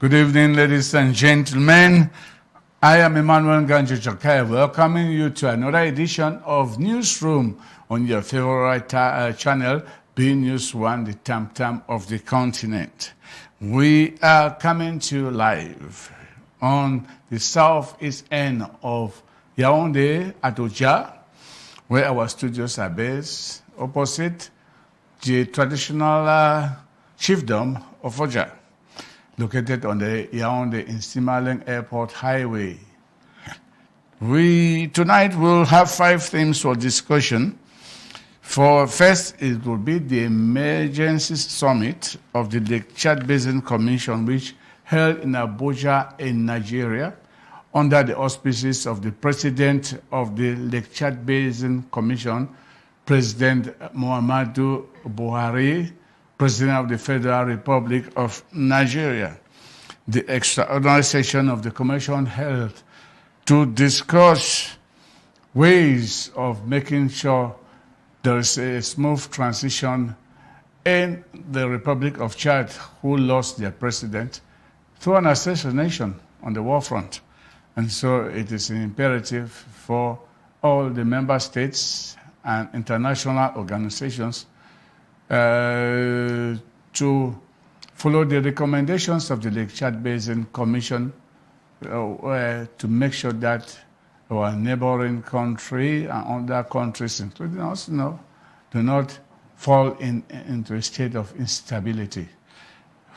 Good evening, ladies and gentlemen. I am Emmanuel Ganjo Chakai, welcoming you to another edition of Newsroom on your favorite channel, B News One, the tam-tam of the continent. We are coming to you live on the southeast end of Yaoundé at Oja, where our studios are based, opposite the traditional chiefdom of Oja, located on the Yaoundé-Insimaleng Airport Highway. Tonight we'll have 5 themes for discussion. First, it will be the Emergency Summit of the Lake Chad Basin Commission, which held in Abuja in Nigeria, under the auspices of the President of the Lake Chad Basin Commission, President Muhammadu Buhari, President of the Federal Republic of Nigeria. The extraordinary session of the Commission held to discuss ways of making sure there is a smooth transition in the Republic of Chad, who lost their president through an assassination on the war front. And so it is imperative for all the member states and international organizations to follow the recommendations of the Lake Chad Basin Commission to make sure that our neighboring country and other countries, including us, do not fall into a state of instability.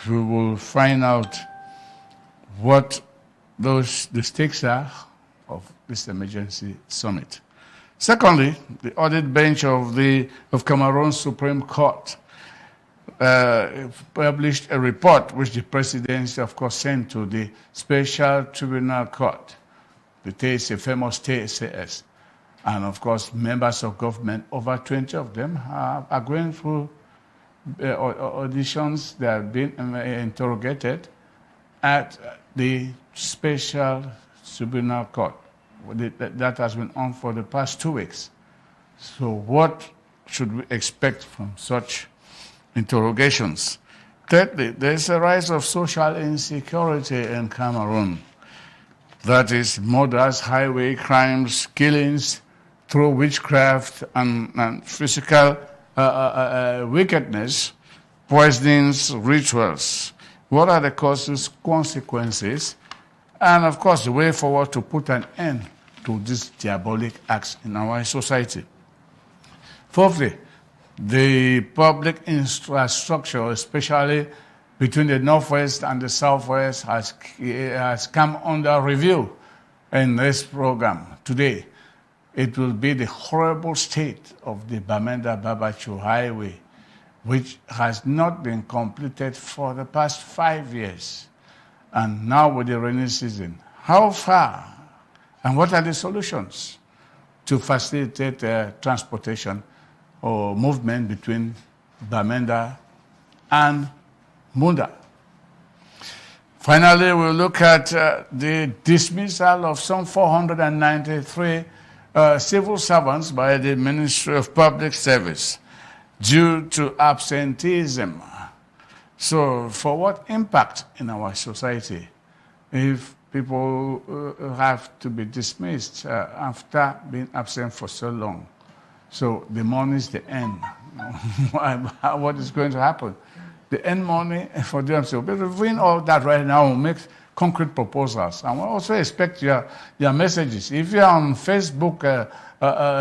We will find out what the stakes are of this emergency summit. Secondly, the audit bench of Cameroon Supreme Court published a report which the presidency, of course, sent to the Special Tribunal Court, the famous TSAS. And, of course, members of government, over 20 of them, are going through auditions. They have been interrogated at the Special Tribunal Court. That has been on for the past 2 weeks. So what should we expect from such interrogations? Thirdly, there's a rise of social insecurity in Cameroon. That is, murders, highway crimes, killings through witchcraft and physical wickedness, poisonings, rituals. What are the causes, consequences, and, of course, the way forward to put an end to these diabolic acts in our society? Fourthly, the public infrastructure, especially between the Northwest and the Southwest, has come under review in this program today. It will be the horrible state of the Bamenda-Babachu Highway, which has not been completed for the past 5 years. And now with the rainy season, how far and what are the solutions to facilitate transportation or movement between Bamenda and Munda? Finally, we'll look at the dismissal of some 493 civil servants by the Ministry of Public Service due to absenteeism. So, for what impact in our society if people have to be dismissed after being absent for so long? So, the money is the end. What is going to happen? The end money for them. So, we're reviewing all that right now. We'll make concrete proposals. And we'll also expect your messages. If you're on Facebook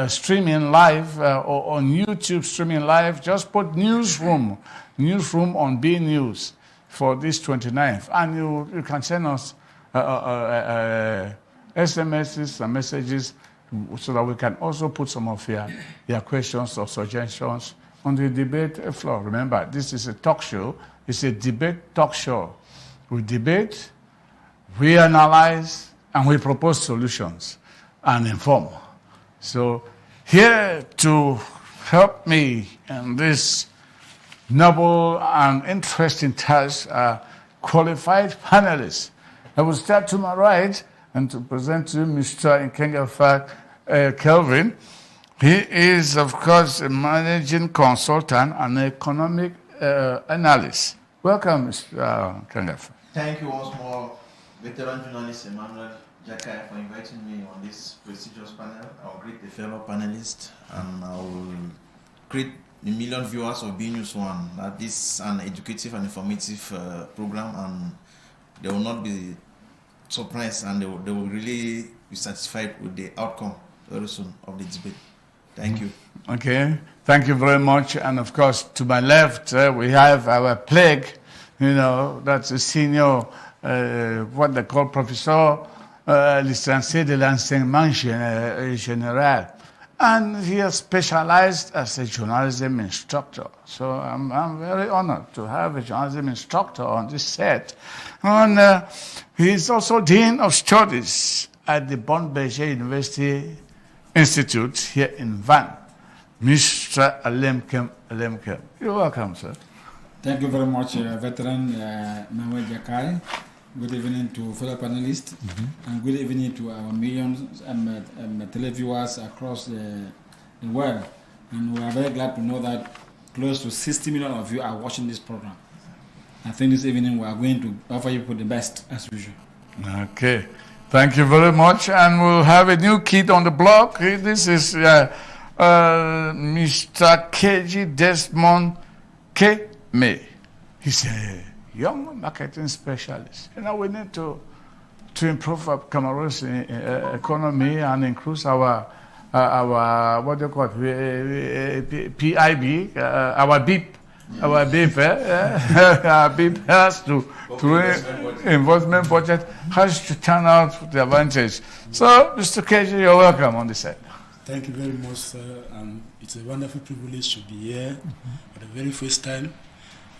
streaming live or on YouTube streaming live, just put Newsroom on B News for this 29th. And you can send us SMSs and messages so that we can also put some of your questions or suggestions on the debate floor. Remember, this is a talk show. It's a debate talk show. We debate, we analyze, and we propose solutions and inform. So here to help me in this noble and interesting task are qualified panelists. I will start to my right and to present to you Mr. Nkengafa Kelvin. He is, of course, a managing consultant and economic analyst. Welcome, Mr. Nkengafa. Thank you once more, veteran journalist Emmanuel Jakai, for inviting me on this prestigious panel. I'll greet the fellow panelists and I will greet the million viewers of B News One. That this is an educative and informative program, and they will not be surprised, and they will really be satisfied with the outcome very soon of the debate. Thank you. Okay, thank you very much. And of course, to my left, we have our plague, that's a senior, what they call Professor licencié de l'enseignement général. And he has specialized as a journalism instructor. So I'm very honored to have a journalism instructor on this set. And he's also Dean of Studies at the Bond Berger University Institute here in Van. Mr. Alemkem. You're welcome, sir. Thank you very much, veteran Manuel Jakai. Good evening to fellow panelists, and good evening to our millions televiewers across the world. And we are very glad to know that close to 60 million of you are watching this program. I think this evening we are going to offer you the best as usual. Okay, thank you very much. And we'll have a new kid on the block. This is Mr. KG Desmond K. May. He's a young marketing specialist. We need to improve our Cameroon's economy and increase our what do you call it, PIB, our BIP. Our BIP, our BIP has to investment budget has to turn out for the advantage. So, Mr. KG, you're welcome on this side. Thank you very much, sir. It's a wonderful privilege to be here for the very first time.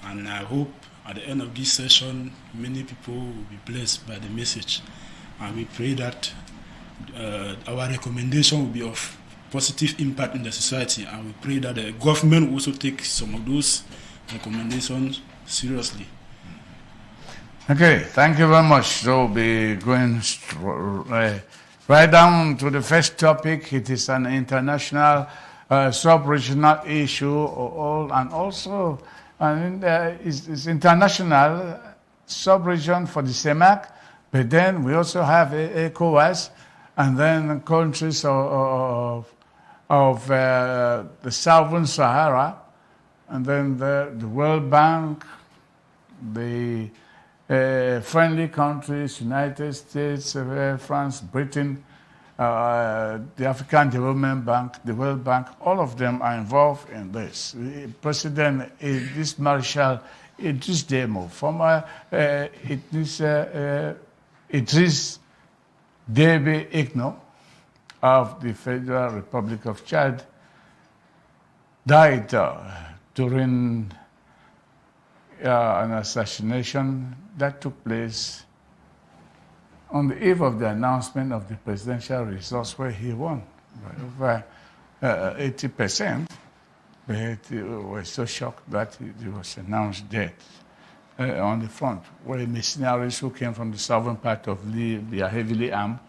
And I hope at the end of this session, many people will be blessed by the message. And we pray that our recommendation will be of positive impact in the society. And we pray that the government will also take some of those recommendations seriously. Okay, thank you very much. So we'll be going right down to the first topic. It is an international, sub-regional issue, and also it's international sub-region for the CEMAC, but then we also have ECOWAS, and then countries of the Southern Sahara, and then the World Bank, the friendly countries, United States, France, Britain, the African Development Bank, the World Bank, all of them are involved in this. President Idriss Marshal Idriss Demo, former Idriss Déby Itno of the Federal Republic of Chad, died during an assassination that took place on the eve of the announcement of the presidential results, where he won by over 80%. But we were so shocked that he was announced dead on the front, where mercenaries who came from the southern part of Libya, heavily armed,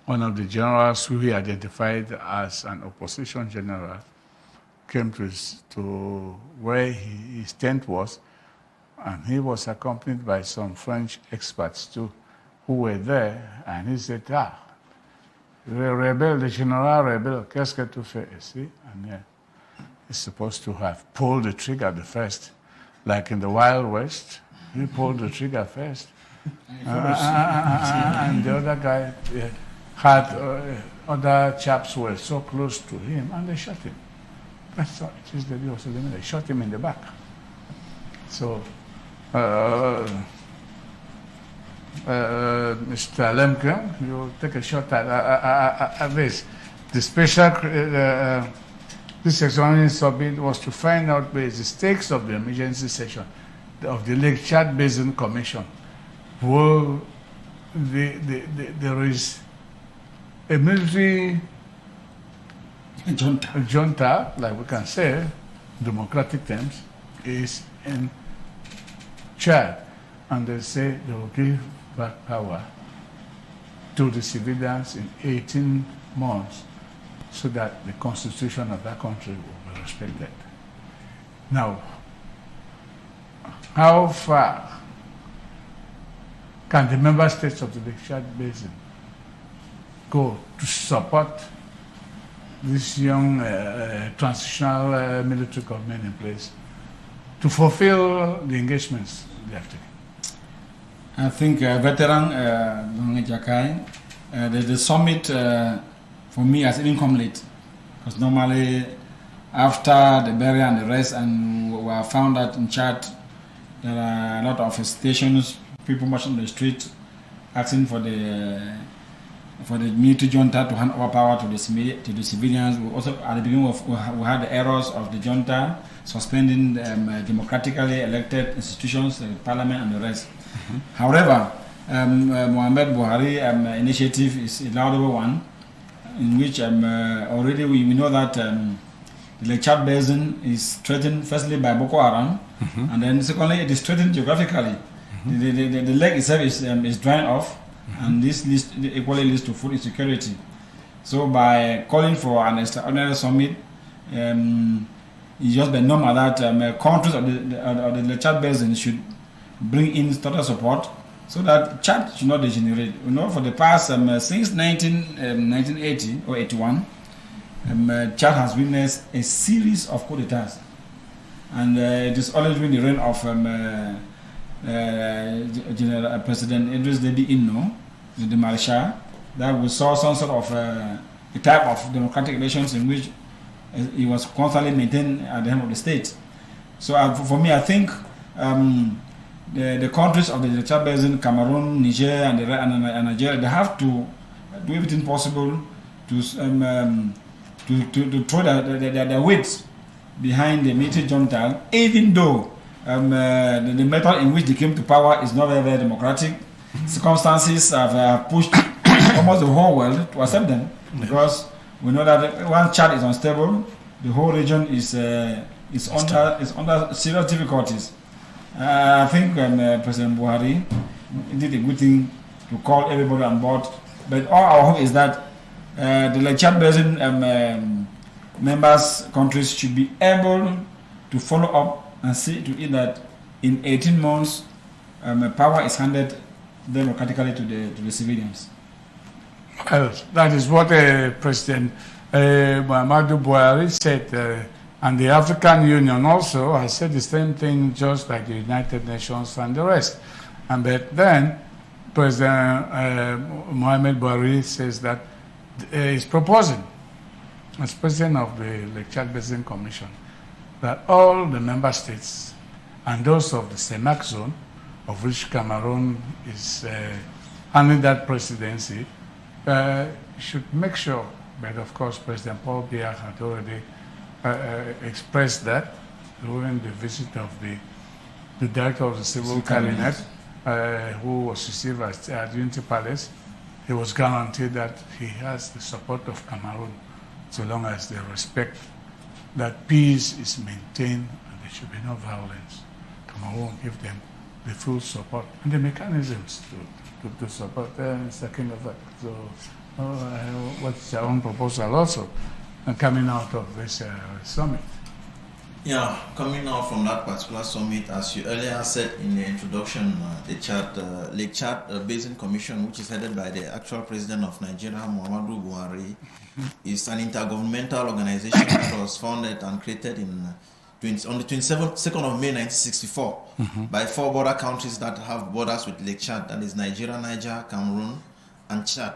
one of the generals who he identified as an opposition general came to where his tent was, and he was accompanied by some French experts too, who were there, and he said, le general rebel, qu'est-ce que tu fais ici? And he's supposed to have pulled the trigger the first, like in the Wild West. He pulled the trigger first. And the other guy had other chaps were so close to him, and they shot him. That's all it is that he was eliminated. They shot him in the back. So, Mr. Lemke, you take a shot at this. The special, this examining submit was to find out the stakes of the emergency session of the Lake Chad Basin Commission. Well, there is a military junta, like we can say, democratic terms, is in Chad, and they say they will give back power to the civilians in 18 months so that the constitution of that country will be respected. Now, how far can the member states of the Lake Chad Basin go to support this young transitional military government in place to fulfill the engagements they have taken? I think veteran Jakai, the summit for me has even come late, because normally after the burial and the rest, and we were found that in Chad there are a lot of stations, people marching on the street asking for the military junta to hand over power to the civilians. We also, at the beginning, we had the errors of the junta suspending democratically elected institutions, the parliament and the rest. However, Mohamed Buhari initiative is a laudable one, in which already we know that the Lake Chad Basin is threatened firstly by Boko Haram, and then secondly it is threatened geographically. The lake itself is drying off, and this equally leads to food insecurity. So by calling for an extraordinary summit, it's just been normal that countries of the Lake Chad Basin should bring in total support so that Chad should not degenerate. You know, for the past since 1980 or 81, Chad has witnessed a series of coup d'etats, and it is always been the reign of General President Idris Deby Itno, the Marshal, that we saw some sort of a type of democratic relations in which it was constantly maintained at the helm of the state. So for me, I think the countries of the Chad Basin, Cameroon, Niger, and Nigeria, they have to do everything possible to throw their weight behind the military junta, even though the method in which they came to power is not very, very democratic. Circumstances have pushed almost the whole world to accept them, because we know that once Chad is unstable, the whole region is under serious difficulties. I think President Buhari did a good thing to call everybody on board, but all our hope is that the Lake Chad Basin members countries should be able to follow up and see to it that in 18 months power is handed democratically to the civilians. Well, that is what President Muhammadu Buhari said, and the African Union also has said the same thing, just like the United Nations and the rest. But then President Mohamed Buhari says that he's proposing, as president of the Lake Chad Basin Commission, that all the member states and those of the CEMAC zone, of which Cameroon is handling that presidency, should make sure. But of course, President Paul Biya had already expressed that during the visit of the director of the Civil Cabinet, who was received at Unity Palace. He was guaranteed that he has the support of Cameroon, so long as they respect that peace is maintained and there should be no violence. Cameroon will give them the full support and the mechanisms to support the king of that. So what's our own proposal also coming out of this summit? Yeah, coming out from that particular summit, as you earlier said in the introduction, the Lake Chad Basin Commission, which is headed by the actual president of Nigeria, Muhammadu Buhari, is an intergovernmental organization that was founded and created on the 22nd of May 1964 by 4 border countries that have borders with Lake Chad, that is Nigeria, Niger, Cameroon, and Chad.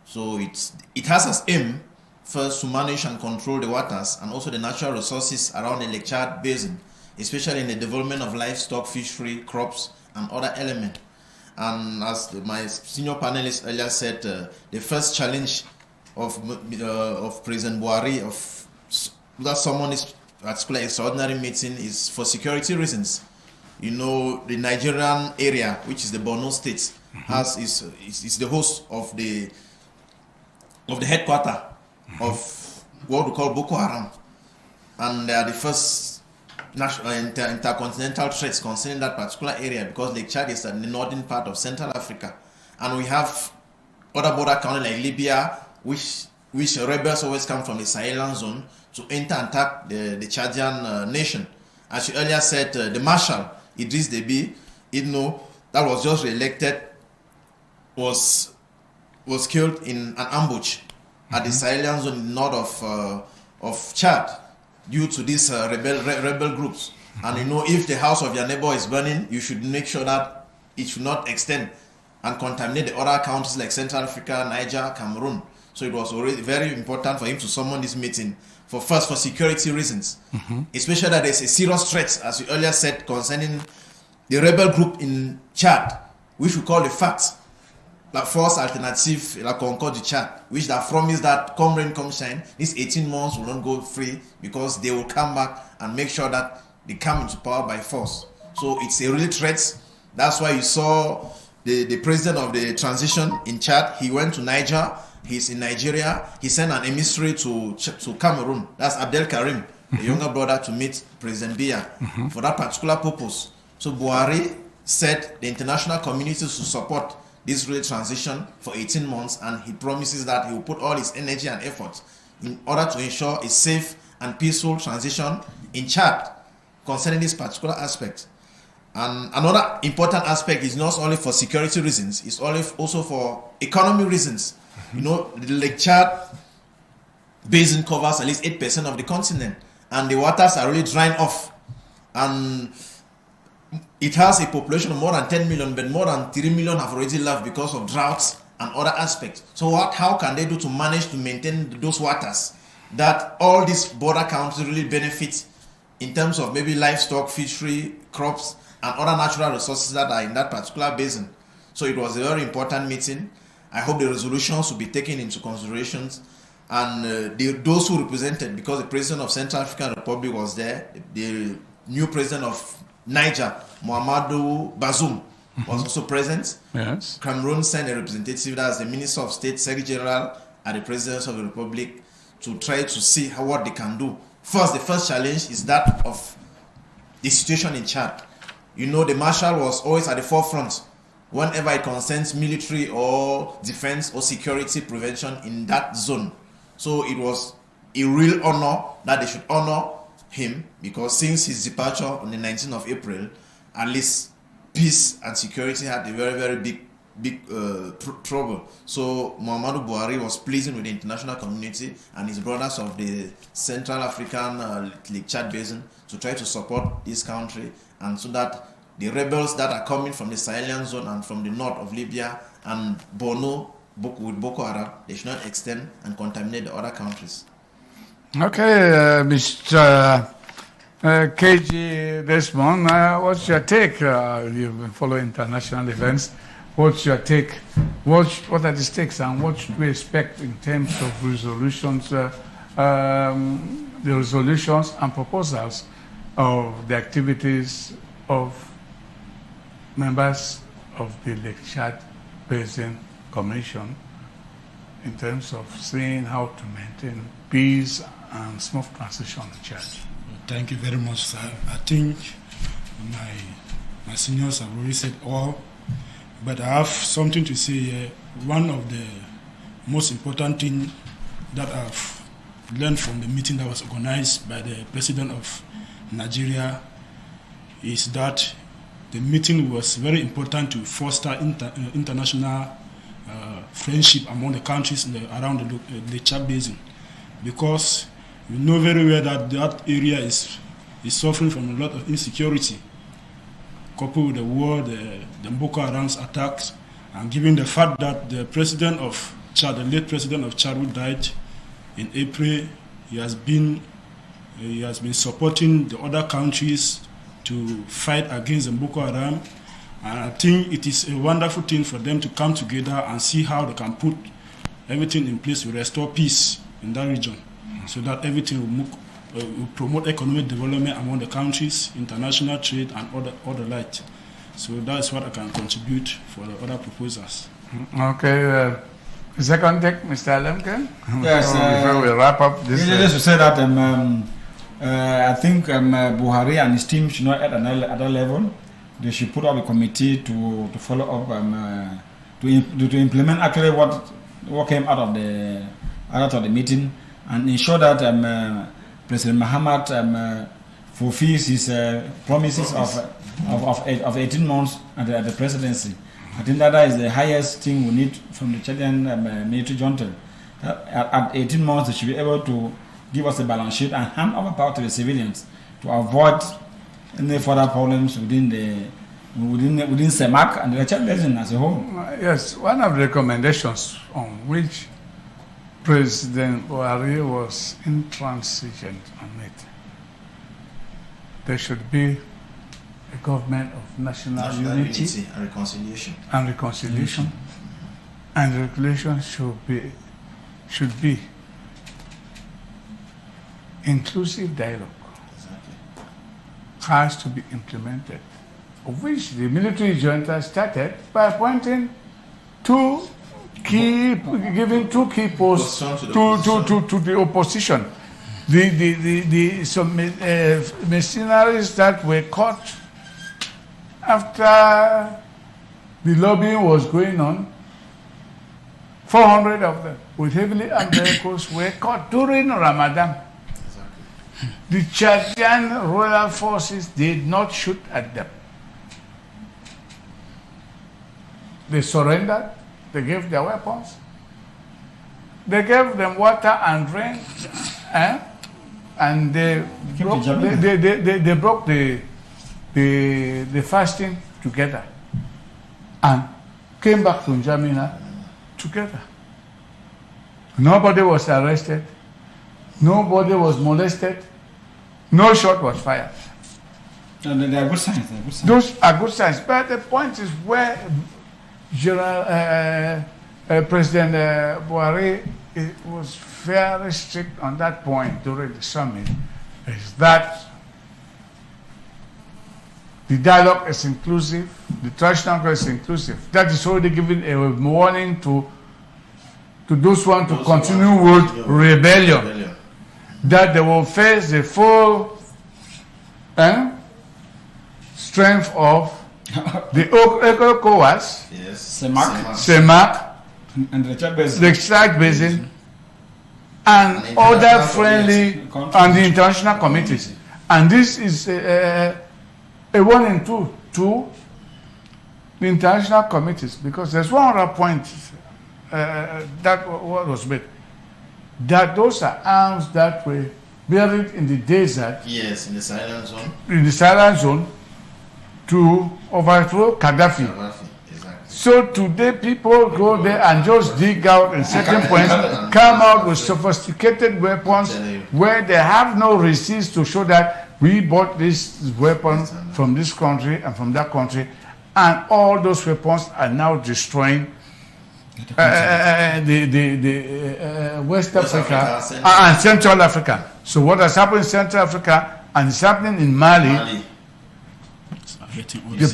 So it has as aim first to manage and control the waters and also the natural resources around the Lake Chad Basin, especially in the development of livestock, fishery, crops, and other elements. And as my senior panelist earlier said, the first challenge of President Buhari of that someone is particular extraordinary meeting is for security reasons. You know, the Nigerian area, which is the Borno State, is the host of the headquarters of what we call Boko Haram, and they are the first intercontinental threats concerning that particular area, because Lake Chad is in the northern part of Central Africa, and we have other border countries like Libya, which rebels always come from the Sahelan zone to enter and attack the Chadian nation, As you earlier said, the Marshal, Idris Deby, that was just re-elected, was killed in an ambush at the Sahelian zone in the north of Chad due to these rebel groups. And if the house of your neighbor is burning, you should make sure that it should not extend and contaminate the other countries like Central Africa, Niger, Cameroon. So it was already very important for him to summon this meeting for security reasons, especially that there's a serious threat, as you earlier said, concerning the rebel group in Chad, which we call the FACT, La Force Alternative La Concorde du Chad, which that promise that come rain, come shine, these 18 months will not go free because they will come back and make sure that they come into power by force. So it's a real threat. That's why you saw the president of the transition in Chad, he went to Niger, he's in Nigeria, he sent an emissary to Cameroon, that's Abdel Karim, the younger brother, to meet President Biya for that particular purpose. So Buhari said the international community to support this real transition for 18 months, and he promises that he will put all his energy and effort in order to ensure a safe and peaceful transition in Chad concerning this particular aspect. And another important aspect is not only for security reasons, it's also for economic reasons. The Lake Chad basin covers at least 8% of the continent, and the waters are really drying off. And it has a population of more than 10 million, but more than 3 million have already left because of droughts and other aspects. So how can they do to manage to maintain those waters that all these border countries really benefit in terms of maybe livestock, fishery, crops, and other natural resources that are in that particular basin? So it was a very important meeting. I hope the resolutions will be taken into considerations, and those who represented, because the president of Central African Republic was there, the new president of Niger, Mohamedou Bazoum, was also present. Yes. Cameroon sent a representative, that's the Minister of State, Secretary General at the Presidency of the Republic, to try to see what they can do. The first challenge is that of the situation in Chad. The Marshal was always at the forefront whenever it concerns military or defense or security prevention in that zone. So it was a real honor that they should honor him, because since his departure on the 19th of April, at least peace and security had a very, very big trouble. So Muhammadu Buhari was pleasing with the international community and his brothers of the Central African Lake Chad Basin to try to support this country, and so that the rebels that are coming from the Sahelian zone and from the north of Libya and Borno with Boko Haram, they should not extend and contaminate the other countries. Okay, Mr. KG Desmond, what's your take? You've been following international events. What's your take? What are the stakes, and what should we expect in terms of resolutions, the resolutions and proposals of the activities of members of the Lake Chad Basin Commission in terms of seeing how to maintain peace and smooth transition in Chad? Thank you very much, sir. I think my seniors have already said all, but I have something to say here. One of the most important things that I've learned from the meeting that was organized by the president of Nigeria is that the meeting was very important to foster international friendship among the countries around the Chad Basin, because we know very well that area is suffering from a lot of insecurity, coupled with the war, the Boko Haram's attacks, and given the fact that the president of Chad, the late president of Chad, who died in April, he has been supporting the other countries to fight against the Boko Haram. And I think it is a wonderful thing for them to come together and see how they can put everything in place to restore peace in that region, so that everything will promote economic development among the countries, international trade, and other light. So that's what I can contribute for the other proposals. Okay. Second take, Mr. Lemken? Yes. Before we wrap up this. Just to say that I think Buhari and his team should not at another level. They should put up a committee to follow up to implement actually what came out of the meeting, and ensure that President Muhammad fulfills his promises of 18 months at the presidency. I think that is the highest thing we need from the Chadian military junta. At 18 months, they should be able to give us a balance sheet and hand over power to the civilians to avoid any further problems within CEMAC and the Chad Basin as a whole. Yes, one of the recommendations on which President Buhari was intransigent on it, there should be a government of national unity and reconciliation. And the regulation should be inclusive dialogue. Exactly. Has to be implemented, of which the military junta started by appointing giving two key posts to the opposition. Some mercenaries that were caught after the lobbying was going on, 400 of them with heavily armed vehicles were caught during Ramadan. The Chadian royal forces did not shoot at them. They surrendered. They gave their weapons. They gave them water and drink, and they broke the fasting together and came back to N'Djamena together. Nobody was arrested. Nobody was molested. No shot was fired. And they are good signs. Those are good signs. But the point is where President Buhari was very strict on that point during the summit, is that the dialogue is inclusive, the traditional congress is inclusive. That is already giving a warning to those who want to continue with rebellion, that they will face the full strength of the ECOWAS, CEMAC, and the Chad Basin, the Chad Basin, and other friendly and the international committees. And this is a warning to the international committees, because there's one other point that was made, that those are arms that were buried in the desert. Yes, in the silent zone. In the silent zone to overthrow Gaddafi. Exactly. So today people go there and just dig out in certain points, come out with sophisticated weapons where they have no receipts to show that we bought this weapon from this country and from that country, and all those weapons are now destroying West Africa and Central Africa. So what has happened in Central Africa and is happening in Mali, the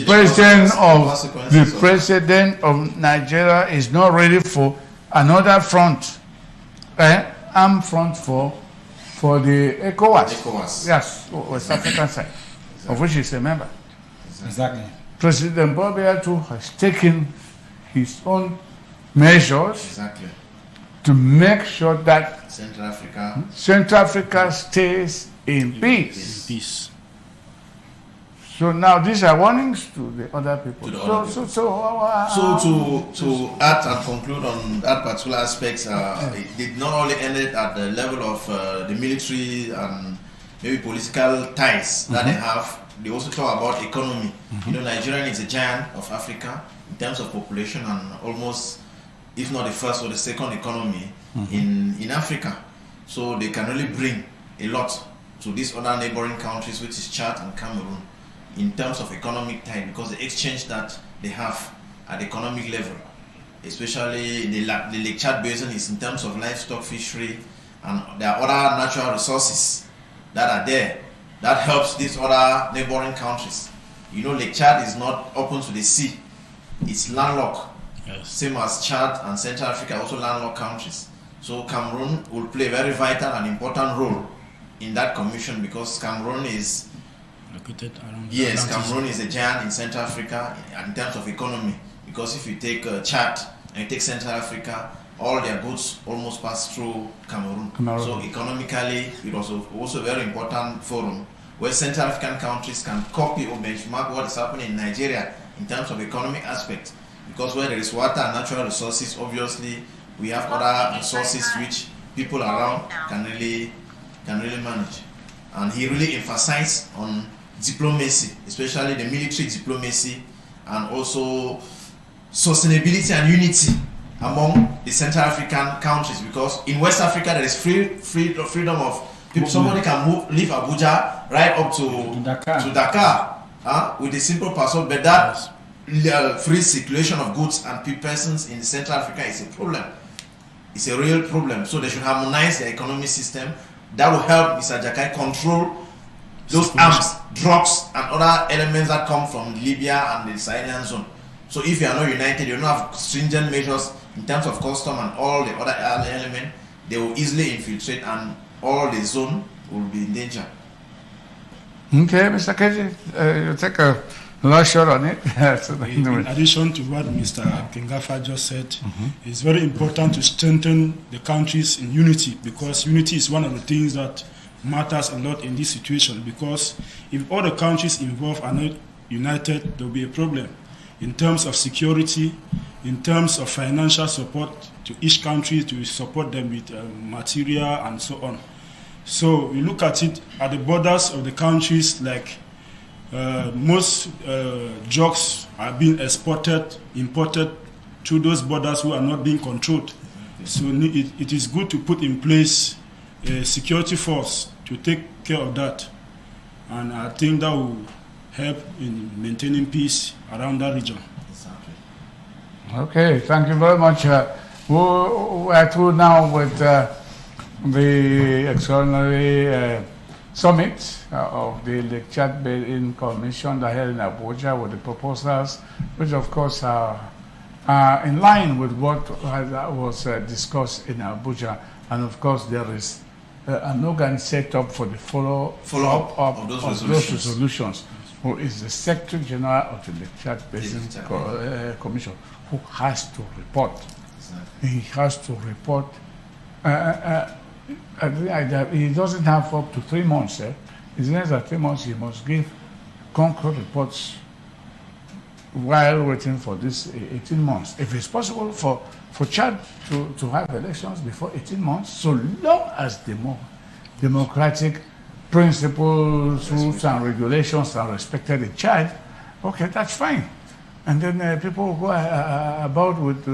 president of Nigeria is not ready for another front, armed front for the ECOWAS. Yes, West African side, of which he's a member. Exactly. President Bobia too has taken his own measures to make sure that Central Africa stays in peace. So now these are warnings to the other people. So to add and conclude on that particular aspect, it did not only end at the level of the military and maybe political ties that they have. They also talk about economy. You know, Nigeria is a giant of Africa in terms of population and almost, if not the first or the second economy in Africa. So they can really bring a lot to these other neighboring countries, which is Chad and Cameroon, in terms of economic tie, because the exchange that they have at the economic level, especially the Lake Chad Basin, is in terms of livestock, fishery, and there are other natural resources that are there that helps these other neighboring countries. You know, Lake Chad is not open to the sea. It's landlocked. Yes. Same as Chad and Central Africa, also landlocked countries. So Cameroon will play a very vital and important role in that commission, because Cameroon is located around. Yes, Cameroon is a giant in Central Africa in terms of economy, because if you take Chad and you take Central Africa, all their goods almost pass through Cameroon. So economically, it was also a very important forum where Central African countries can copy or benchmark what is happening in Nigeria in terms of economic aspect. Because where there is water and natural resources, obviously we have other resources which people around can really manage. And he really emphasized on diplomacy, especially the military diplomacy, and also sustainability and unity among the Central African countries. Because in West Africa there is freedom of people. Somebody can leave Abuja right up to Dakar with a simple passport, but that free circulation of goods and persons in Central Africa is a problem. It's a real problem. So they should harmonize the economic system. That will help Mr. Jakai control those arms, drugs, and other elements that come from Libya and the Sahelian zone. So if you are not united, you don't have stringent measures in terms of custom and all the other elements, they will easily infiltrate and all the zone will be in danger. Okay, Mr. Keji, you take a last shot on it. In addition to what Mr. Kengafa just said, it's very important to strengthen the countries in unity, because unity is one of the things that matters a lot in this situation. Because if all the countries involved are not united, there will be a problem in terms of security, in terms of financial support to each country to support them with material and so on. So we look at it at the borders of the countries, like most drugs are being imported through those borders who are not being controlled. So it is good to put in place a security force to take care of that. And I think that will help in maintaining peace around that region. Exactly. Okay, thank you very much. We're through now with the extraordinary summit of the Lake Chad Basin Commission that held in Abuja with the proposals, which of course are in line with what was discussed in Abuja. And of course there is an organ set up for the follow-up of those resolutions, who is the Secretary General of the Lake Chad Basin Commission, who has to report. Exactly. He has to report. He doesn't have up to 3 months. It's less than 3 months. He must give concrete reports while waiting for this 18 months. If it's possible for Chad to have elections before 18 months, so long as the democratic principles, rules, and regulations are respected in Chad, okay, that's fine. And then people will go about with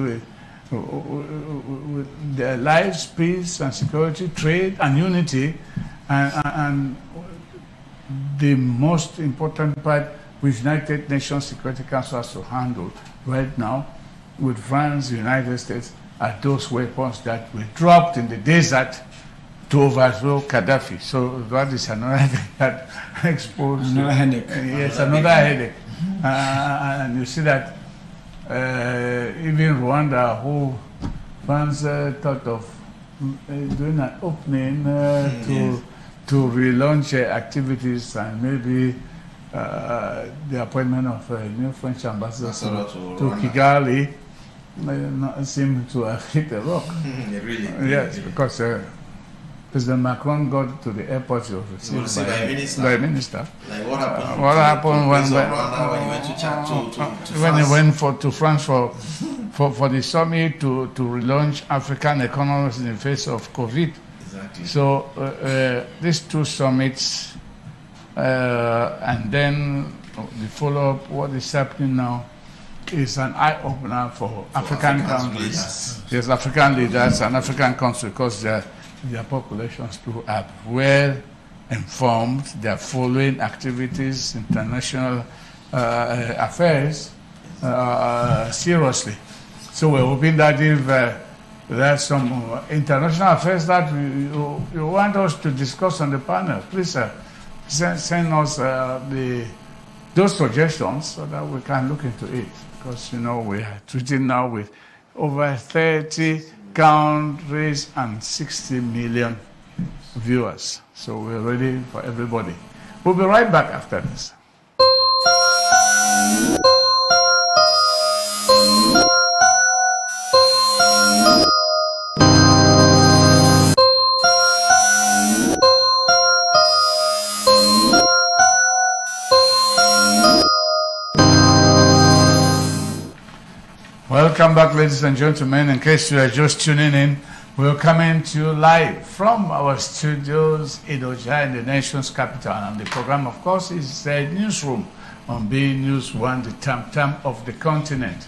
their lives, peace and security, trade and unity, and the most important part which United Nations Security Council has to handle right now with France, the United States, are those weapons that were dropped in the desert to overthrow Gaddafi. So that is another thing that exposed another headache. Yes, another headache. And you see that even Rwanda, who France thought of doing an opening to relaunch activities, and maybe the appointment of a new French ambassador to Kigali seemed to have hit a rock. Yes, because President Macron got to the airport, he was received by a minister. Like what happened when he went to Chad when he went to France for the summit to relaunch African economies in the face of COVID. Exactly. So these two summits, and then the follow-up, what is happening now, is an eye-opener for African countries. Yes, African leaders and African countries, because their populations too are well informed. They are following activities, international affairs seriously. So we're hoping that if there's some international affairs that you want us to discuss on the panel, please send us those suggestions so that we can look into it. Because, we are treating now with over 30 countries and 60 million viewers. So we're ready for everybody. We'll be right back after this. Welcome back, ladies and gentlemen. In case you are just tuning in, we're coming to you live from our studios in Oja, in the nation's capital. And the program, of course, is the newsroom on Being News One, the tam-tam of the continent.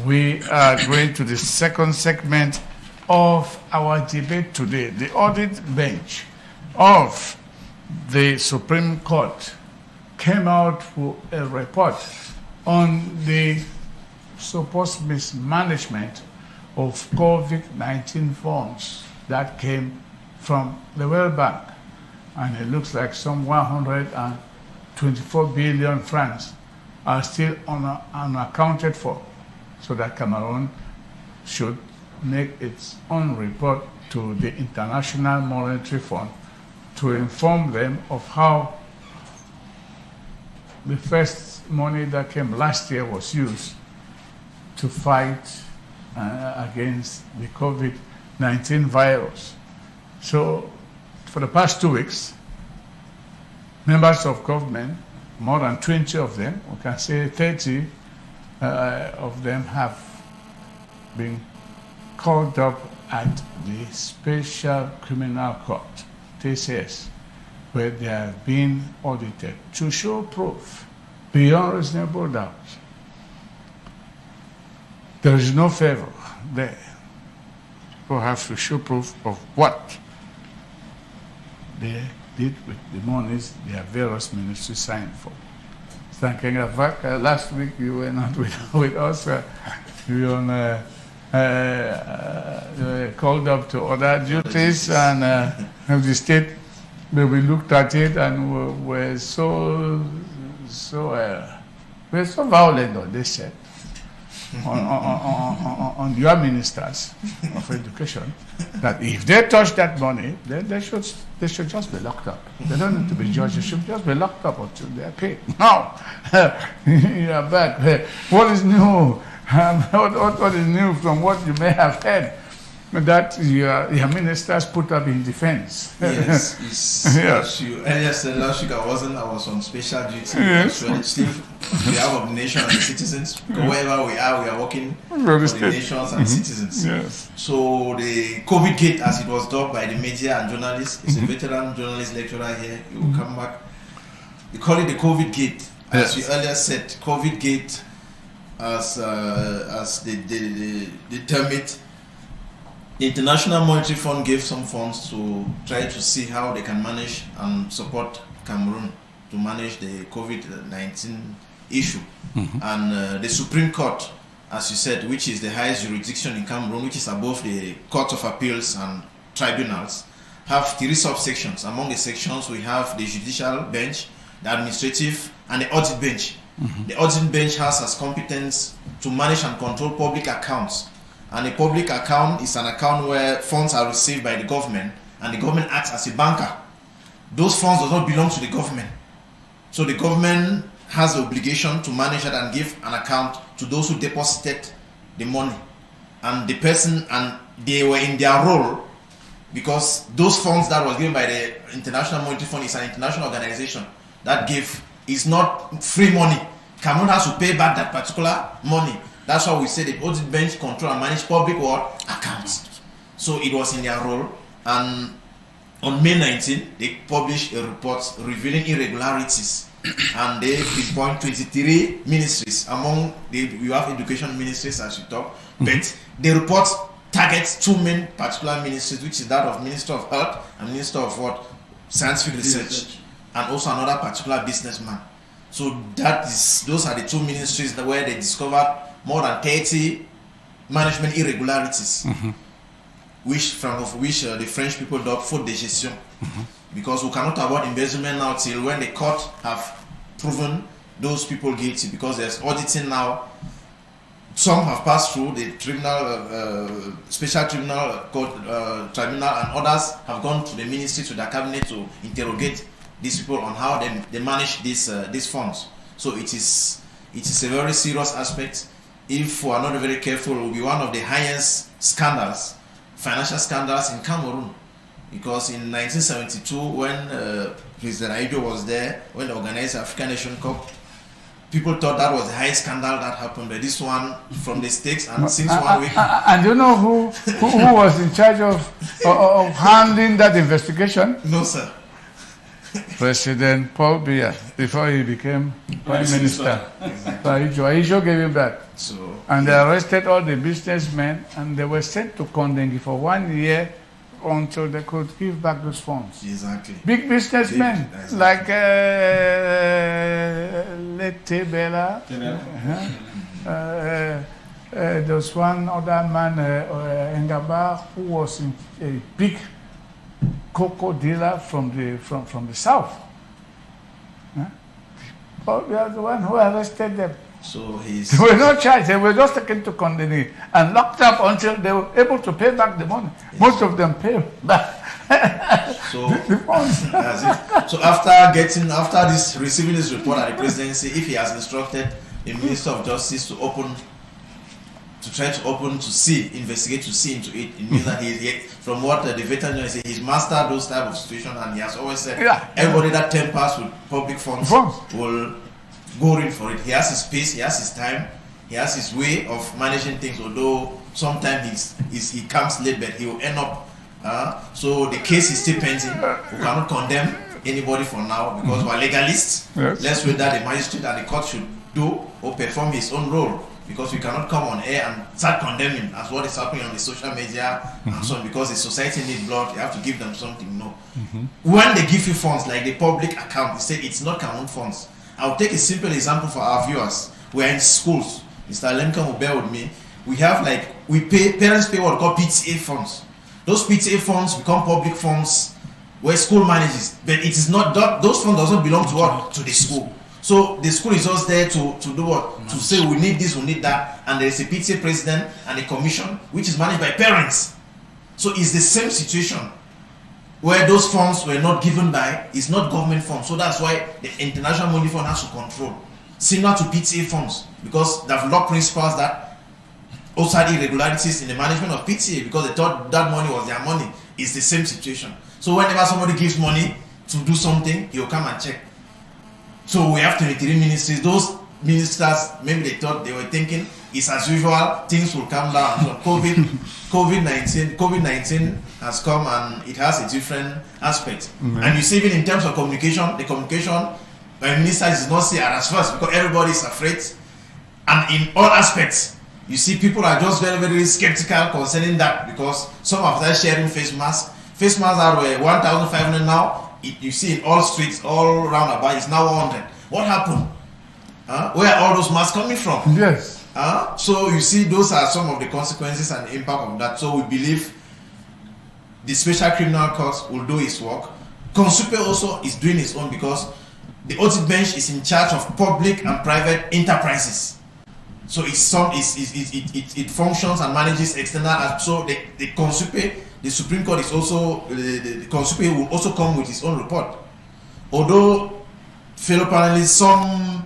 We are going to the second segment of our debate today. The audit bench of the Supreme Court came out with a report on the supposed mismanagement of COVID-19 funds that came from the World Bank. And it looks like some 124 billion francs are still unaccounted for, so that Cameroon should make its own report to the International Monetary Fund to inform them of how the first money that came last year was used to fight against the COVID-19 virus. So for the past 2 weeks, members of government, more than 20 of them, we can say 30 of them have been called up at the Special Criminal Court, TCS, where they have been audited to show proof beyond reasonable doubt. There is no favor there. People have to show proof of what they did with the monies their various ministries signed for. Thanking last week you were not with us. You were called up to other duties, and the state, we looked at it and were so violent, they said, on your ministers of education, that if they touch that money, then they should just be locked up. They don't need to be judged. They should just be locked up until they are paid. Now, you are back. What is new? What is new from what you may have heard that your ministers put up in defense? Yes, Yes. You earlier said last week I was on special duty. Yes. Still, we have the nation and the citizens. Wherever we are working for the nations and citizens. Yes. So the COVID gate, as it was dubbed by the media and journalists, is a veteran journalist lecturer here. He will come back. We call it the COVID gate. As you earlier said, COVID gate, as they term it, the International Monetary Fund gave some funds to try to see how they can manage and support Cameroon to manage the COVID-19 issue. And the Supreme Court, as you said, which is the highest jurisdiction in Cameroon, which is above the Court of Appeals and tribunals, have 3 subsections. Among the sections, we have the judicial bench, the administrative, and the audit bench. The audit bench has as competence to manage and control public accounts. And a public account is an account where funds are received by the government, and the government acts as a banker. Those funds do not belong to the government. So the government has the obligation to manage it and give an account to those who deposited the money. And the person, and they were in their role, because those funds that was given by the International Monetary Fund is an international organization that gave, is not free money. Cameroon has to pay back that particular money. That's why we say the audit bench control and manage public accounts. So it was in their role, and on May 19, they published a report revealing irregularities, and they pinpoint 23 ministries. Among you have education ministries, as you talk, but the report targets 2 main particular ministries, which is that of Minister of Health and Minister of Scientific Research, and also another particular businessman. So those are the 2 ministries where they discovered more than 30 management irregularities, which the French people dub faute de gestion, because we cannot avoid embezzlement now till when the court have proven those people guilty, because there's auditing now. Some have passed through the tribunal, special tribunal, court, tribunal, and others have gone to the ministry, to the cabinet, to interrogate these people on how they manage these funds. So it is a very serious aspect. If we are not very careful, it will be one of the highest scandals, financial scandals in Cameroon. Because in 1972, when President Aido was there, when they organized the African Nation Cup, people thought that was the highest scandal that happened, but this one from the stakes, and since 1 week, And you know who was in charge of handling that investigation? no sir. President Paul Biya, before he became Prime Minister. Aisho gave him that. So And they arrested all the businessmen and they were sent to Kondengi for 1 year until they could give back those funds. exactly. Big businessmen Exactly. like Lete Bella. There was one other man, Engabar, who was a big cocoa dealer from the south. But we are the one who arrested them. So he's They were not charged. They were just taken to Kondeni and locked up until they were able to pay back the money. Most of them paid back so the funds. that's it. So after receiving this report at the presidency, if he has instructed the Minister of Justice to investigate to see into it, it means that from what the veteran journalist said, he's mastered those type of situations, and he has always said everybody that tempers with public funds will go in for it. He has his pace, he has his time, he has his way of managing things, although sometimes he comes late, but he will end up. So the case is still pending. We cannot condemn anybody for now because we're legalists. Yes. Let's wait that the magistrate and the court should do or perform his own role, because we cannot come on air and start condemning as what is happening on the social media and so on, because the society needs blood. You have to give them something. No. When they give you funds like the public account, they say it's not common funds. I'll take a simple example for our viewers. We're in schools. Mr. Lemka will bear with me. We have parents pay what we call PTA funds. Those PTA funds become public funds where school manages, but it is not that those funds doesn't belong to what? To the school. So the school is just there to do what? To say we need this, we need that, and there is a PTA president and a commission which is managed by parents. So it's the same situation where those funds were not given by, it's not government funds. So that's why the International Money Fund has to control, similar to PTA funds, because they've law principles that also had irregularities in the management of PTA because they thought that money was their money. It's the same situation. So whenever somebody gives money to do something, he'll come and check. So we have 23 ministries. Those ministers, maybe they thought, they were thinking it's as usual, things will come down. So COVID-19 has come and it has a different aspect. And you see, even in terms of communication, the communication by ministers is not seen as first because everybody is afraid. And in all aspects, you see people are just very, very skeptical concerning that, because some of them sharing face masks. Face masks are 1,500 now. You see in all streets, all round about, it's now 100. What happened? Where are all those masks coming from? Yes. So you see, those are some of the consequences and the impact of that. So we believe the Special Criminal Court will do its work. Consupe also is doing its own, because the audit bench is in charge of public and private enterprises. So it functions and manages external. So the Consupe, the Supreme Court is also the Consupe will also come with its own report. Although fellow panelists, some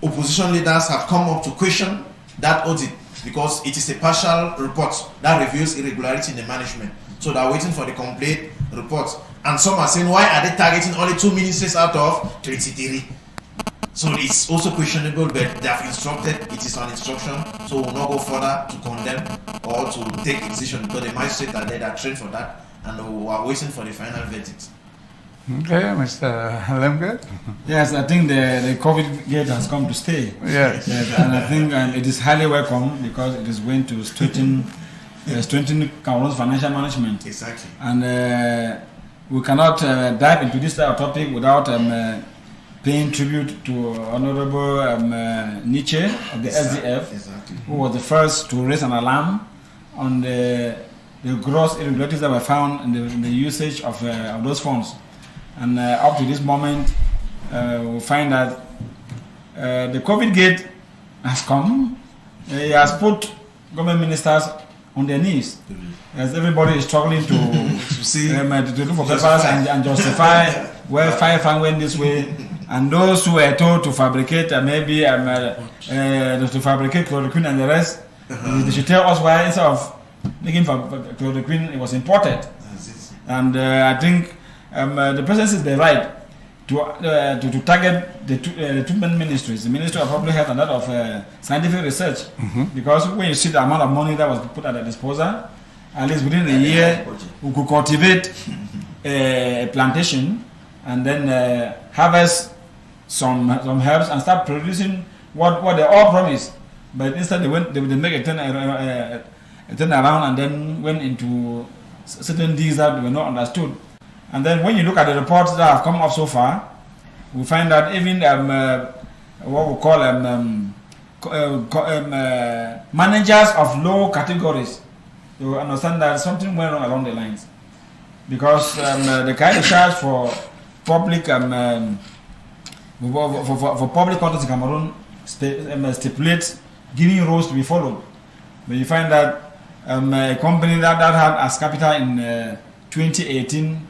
opposition leaders have come up to question that audit because it is a partial report that reveals irregularity in the management. So they're waiting for the complete report. And some are saying, why are they targeting only 2 ministries out of 23? So it's also questionable, but they have instructed, it is an instruction, so we'll not go further to condemn or to take a decision, because the magistrates are there, they are trained for that, and we are waiting for the final verdict. Okay, Mr. Lemgate? Yes, I think the COVID gate has come to stay. Yes. And I think it is highly welcome, because it is going to strengthen Cameroon's financial management. Exactly. And we cannot dive into this type of topic without paying tribute to Honorable Nietzsche of the SDF, exactly, who was the first to raise an alarm on the gross irregularities that were found in the usage of those funds. And up to this moment, we find that the COVID gate has come. It has put government ministers on their knees, as everybody is struggling to look for papers and justify where 5 went this way. And those who were told to fabricate to fabricate chloroquine and the rest, they should tell us why, instead of making chloroquine, it was imported. And I think the president is the right to target the two main ministries, the Ministry of Public Health and that of Scientific Research, because when you see the amount of money that was put at the disposal, at least within a year, we could cultivate a plantation and then harvest some herbs and start producing what they all promised. But instead they make a turn around and then went into certain deeds that were not understood. And then when you look at the reports that have come up so far, we find that even what we call managers of low categories, you understand that something went wrong along the lines, because the kind of charge for public for public contracts in Cameroon stipulates giving roles to be followed. But you find that a company that had as capital in 2018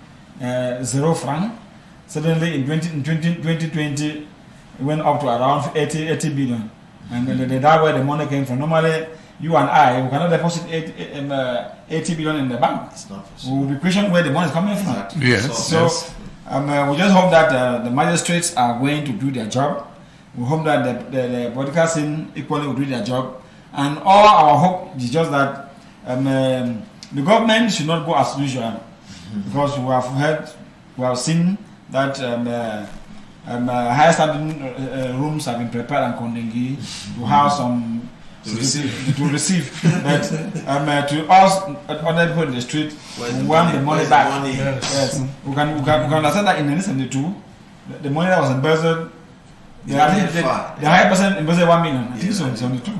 0 franc, suddenly in 2020 it went up to around 80 billion, and that's where the money came from. Normally, you and I, we cannot deposit 80 billion in the bank. It's not We possible. will be questioning where the money is coming from. Exactly. Yes. So we just hope that the magistrates are going to do their job. We hope that the political scene equally will do their job, and all our hope is just that the government should not go as usual, because we have seen that high standing rooms have been prepared and Kondengi to have some to receive. But to us, other people in the street, we want the money back. Yes. We can understand that in 1972, the money that was embezzled, the higher person embezzled 1 million. I think so in 72.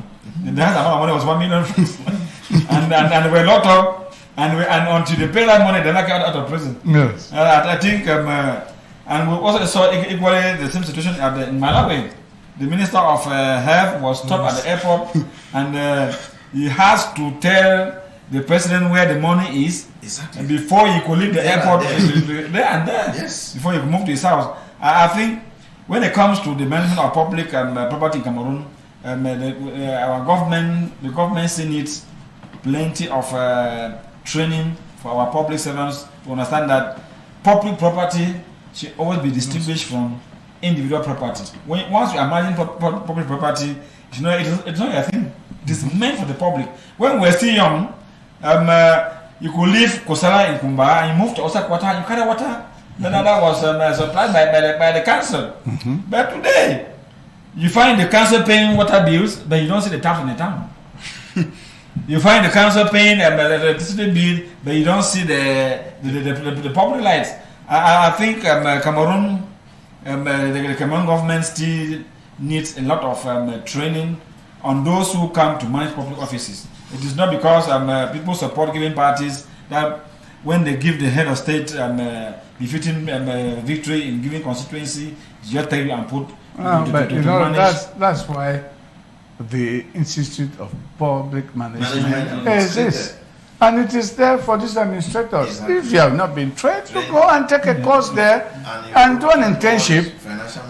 The highest amount of money was 1 million. and they were locked up. And until they pay that money, they're not get out of prison. Yes. I think, and we also saw equally the same situation in Malawi. The Minister of Health was stopped at the airport, and he has to tell the president where the money is, Exactly. before he could leave the airport. There and there. Yes. Before he could move to his house. I think when it comes to the management of public property in Cameroon, our government, the government still needs plenty of training for our public servants to understand that public property should always be distinguished from individual property. Once you are managing public property, it's not a thing. It is meant for the public. When we were still young, you could leave Kosala in Kumba and you move to Osakwata, you carry water. Then that was supplied by the council. But today, you find the council paying water bills, but you don't see the taps in the town. You find the council paying the electricity bill, but you don't see the public lights. I think Cameroon, the Cameroon government still needs a lot of training on those who come to manage public offices. It is not because people support giving parties that when they give the head of state befitting victory in giving constituency, just take you and put. But you know, that's why the Institute of Public Management exists. And it is there for these administrators. Exactly. If you have not been trained, you go and take a course there and do an internship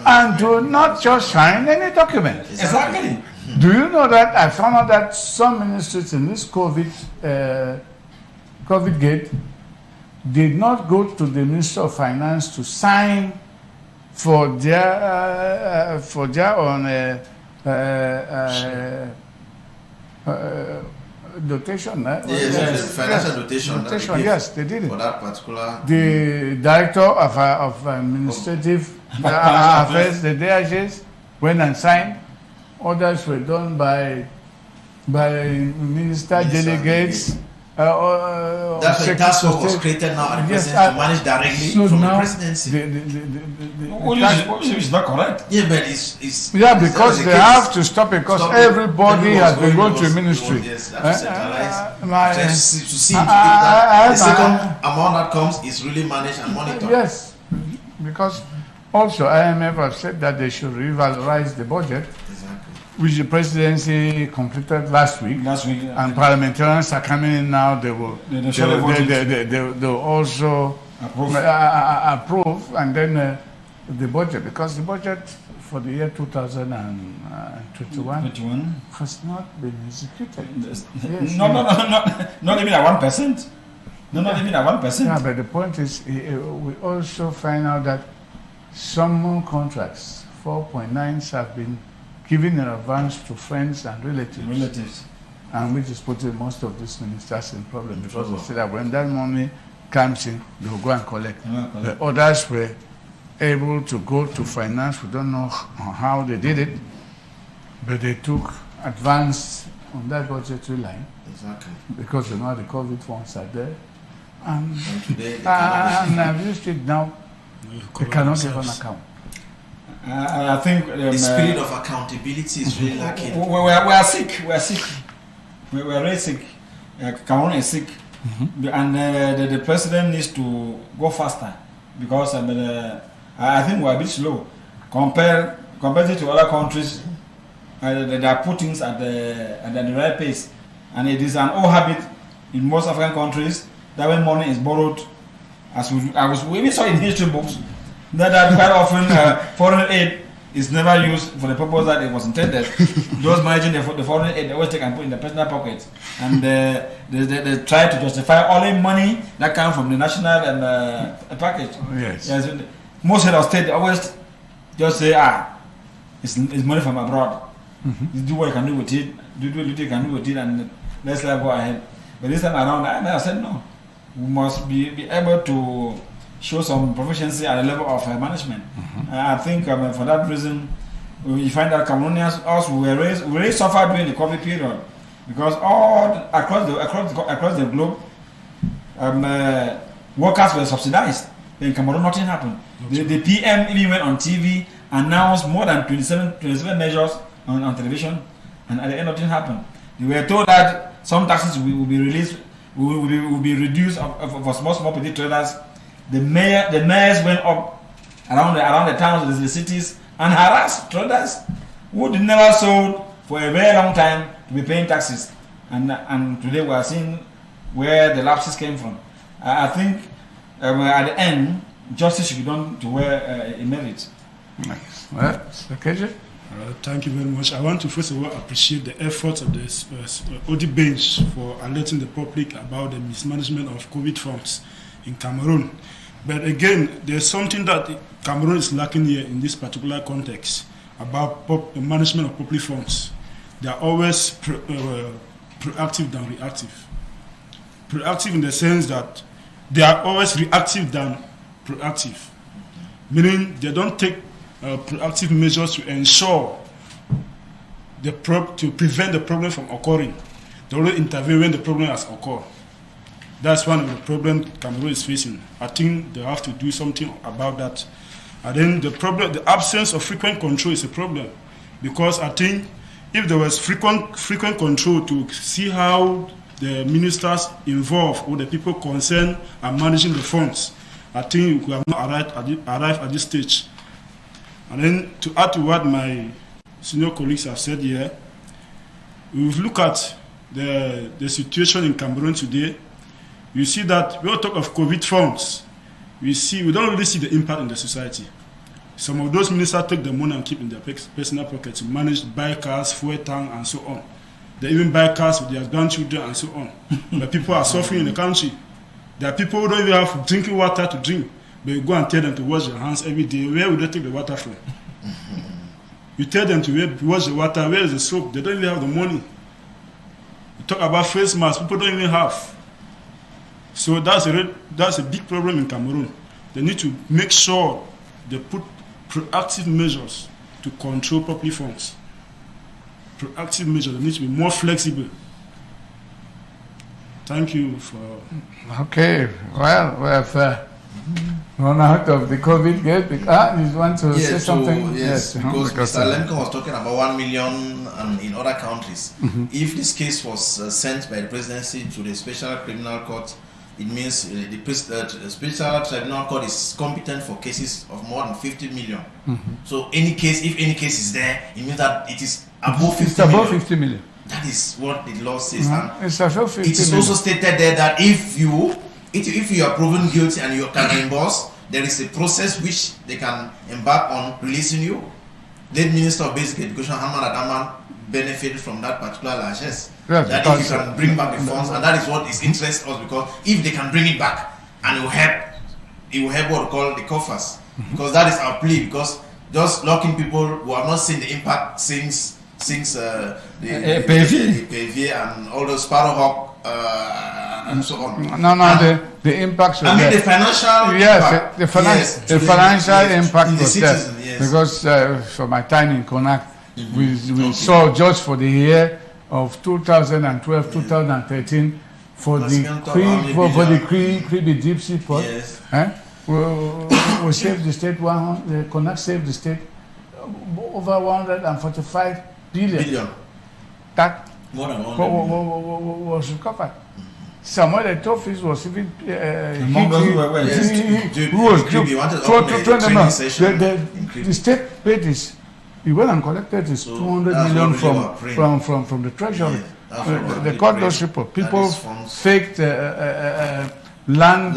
and do not just sign any document. Exactly. Do you know that I found out that some ministers in this COVID gate did not go to the Minister of Finance to sign for their own dotation. Yes, financial dotation. Yes, they did it. For that particular. The director of administrative affairs, the DHS, went and signed. Others were done by minister delegates. That's why task force was created now at the presidency to manage directly from the presidency. Which is not correct. Yeah, but it's because they have to stop it because everybody has been going to the ministry. Yes, to centralize. To see if the second amount that comes is really managed and monitored. Yes, because also IMF have said that they should revalorize the budget, which the presidency completed last week. And parliamentarians are coming in now. They will also approve and then the budget, because the budget for the year 2021 has not been executed. Yes, not even at 1%. Not even at 1%. Yeah, but the point is, we also find out that some contracts, 4.9s have been given in advance to friends and relatives. And which is putting most of these ministers in problem because they say that when that money comes in, they will go and collect. The others were able to go to finance. We don't know how they did it, but they took advance on that budgetary line. Exactly. Because the COVID funds are there. And today, I've used it now. They cannot give an account. I think the spirit of accountability is really lacking. We are sick. We are sick. We are very sick. Cameroon is sick, and the president needs to go faster because I think we are a bit slow compared to other countries. They are putting things at the right pace, and it is an old habit in most African countries that when money is borrowed, we saw in history books that quite often foreign aid is never used for the purpose that it was intended. Those managing the foreign aid, they always take and put in the personal pockets, and they try to justify only money that comes from the national package. Yes. Most head of state always just say, it's money from abroad. You do what you can do with it, do what you can do with it, and let's go ahead. But this time around, I said no. We must be able to show some proficiency at the level of management. I think for that reason, we find that Cameroonians also we really suffered during the COVID period because all across the globe, workers were subsidized. In Cameroon, nothing happened. The PM even went on TV, announced more than 27 measures on television, and at the end, nothing happened. They were told that some taxes will be released, will be reduced for small petty traders. The mayors went up around the towns, the cities, and harassed traders who never sold for a very long time to be paying taxes. And today we are seeing where the lapses came from. I think at the end, justice should be done to where it merits. Nice. Well, Keje? Thank you very much. I want to first of all appreciate the efforts of the OD bench for alerting the public about the mismanagement of COVID funds in Cameroon. But again, there's something that Cameroon is lacking here in this particular context about the management of public funds. They are always proactive than reactive. Proactive in the sense that they are always reactive than proactive, meaning they don't take proactive measures to ensure to prevent the problem from occurring. They only intervene when the problem has occurred. That's one of the problems Cameroon is facing. I think they have to do something about that. And then the absence of frequent control is a problem, because I think if there was frequent control to see how the ministers involved or the people concerned are managing the funds, I think we have not arrived at this stage. And then to add to what my senior colleagues have said here, we've looked at the situation in Cameroon today. You see that when we talk of COVID funds, we don't really see the impact in the society. Some of those ministers take the money and keep in their personal pocket to buy cars, fuel tank, and so on. They even buy cars with their grandchildren and so on. But people are suffering in the country. There are people who don't even have drinking water to drink, but you go and tell them to wash their hands every day. Where would they take the water from? You tell them to wash the water, where is the soap? They don't even have the money. You talk about face masks, people don't even have. So that's a big problem in Cameroon. They need to make sure they put proactive measures to control public funds. Proactive measures, they need to be more flexible. Thank you for... Okay, well, we have run out of the COVID gate. You want to say something? Yes, because Mr. Lemke was talking about 1 million in other countries. If this case was sent by the presidency to the Special Criminal Court, it means the Special Tribunal Court is competent for cases of more than 50 million. So if any case is there, it means that it is above 50 million. Above 50 million. That is what the law says. And it's above 50 it is million. also stated there that if you are proven guilty and you can reimburse, there is a process which they can embark on releasing you. The Minister of Basic Education, Hamad Adaman, benefited from that particular largesse. Yes, that if you can bring back the funds, and that is what is interests us, because if they can bring it back, and it will help what we call the coffers. because that is our plea. Because just locking people who have not seen the impact since the PV and all those Sparrowhawk and so on. No, And the impacts. I mean the financial impact. The to financial impact in the was there. citizen, yes. Because for my time in Konak, we saw just for the year of 2012, 2013 for the Kribi Deep Sea Port. Yes. We saved the state, Konak saved the state over 145 billion. That More than 100 million. was recovered. Samuel Etofis was even Among those who were Yes. who was Kribi wanted to open a training session in Kribi. the state paid his. He went and collected his So 200 that's million what really we're praying. from the treasury. Yeah, that's what we're They really caught praying. those people. That People these funds- faked land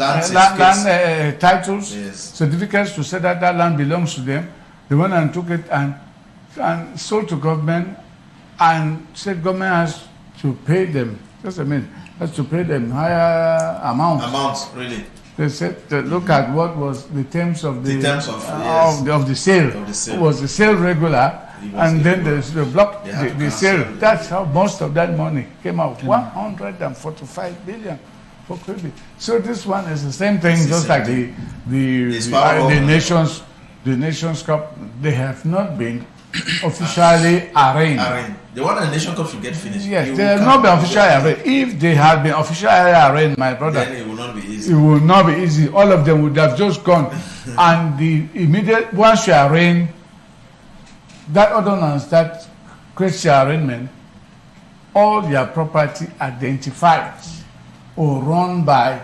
titles, Yes. certificates to say that land belongs to them. They went and took it and sold to government, and said government has to pay them. Just a minute, has to pay them higher Amounts, really. They said to look at what was the terms of the The terms of, yes. of the sale. Of the sale. Was the sale regular? It was And then irregular. they blocked They had to the cancel sale. it. That's how most of that money came out. 145 billion for Kribi. So this one is the same thing, It's the just same like thing. the Sparrow. the Nations Cup. They have not been officially arraigned. The one in the Nation Cup should get finished. Yes, It they will have come. not been officially arraigned. If they had been officially arraigned, my brother, Then it will not be easy. it will not be easy. All of them would have just gone. And the immediate, once you are arraigned, that ordinance that creates your arraignment, all your property identified or run by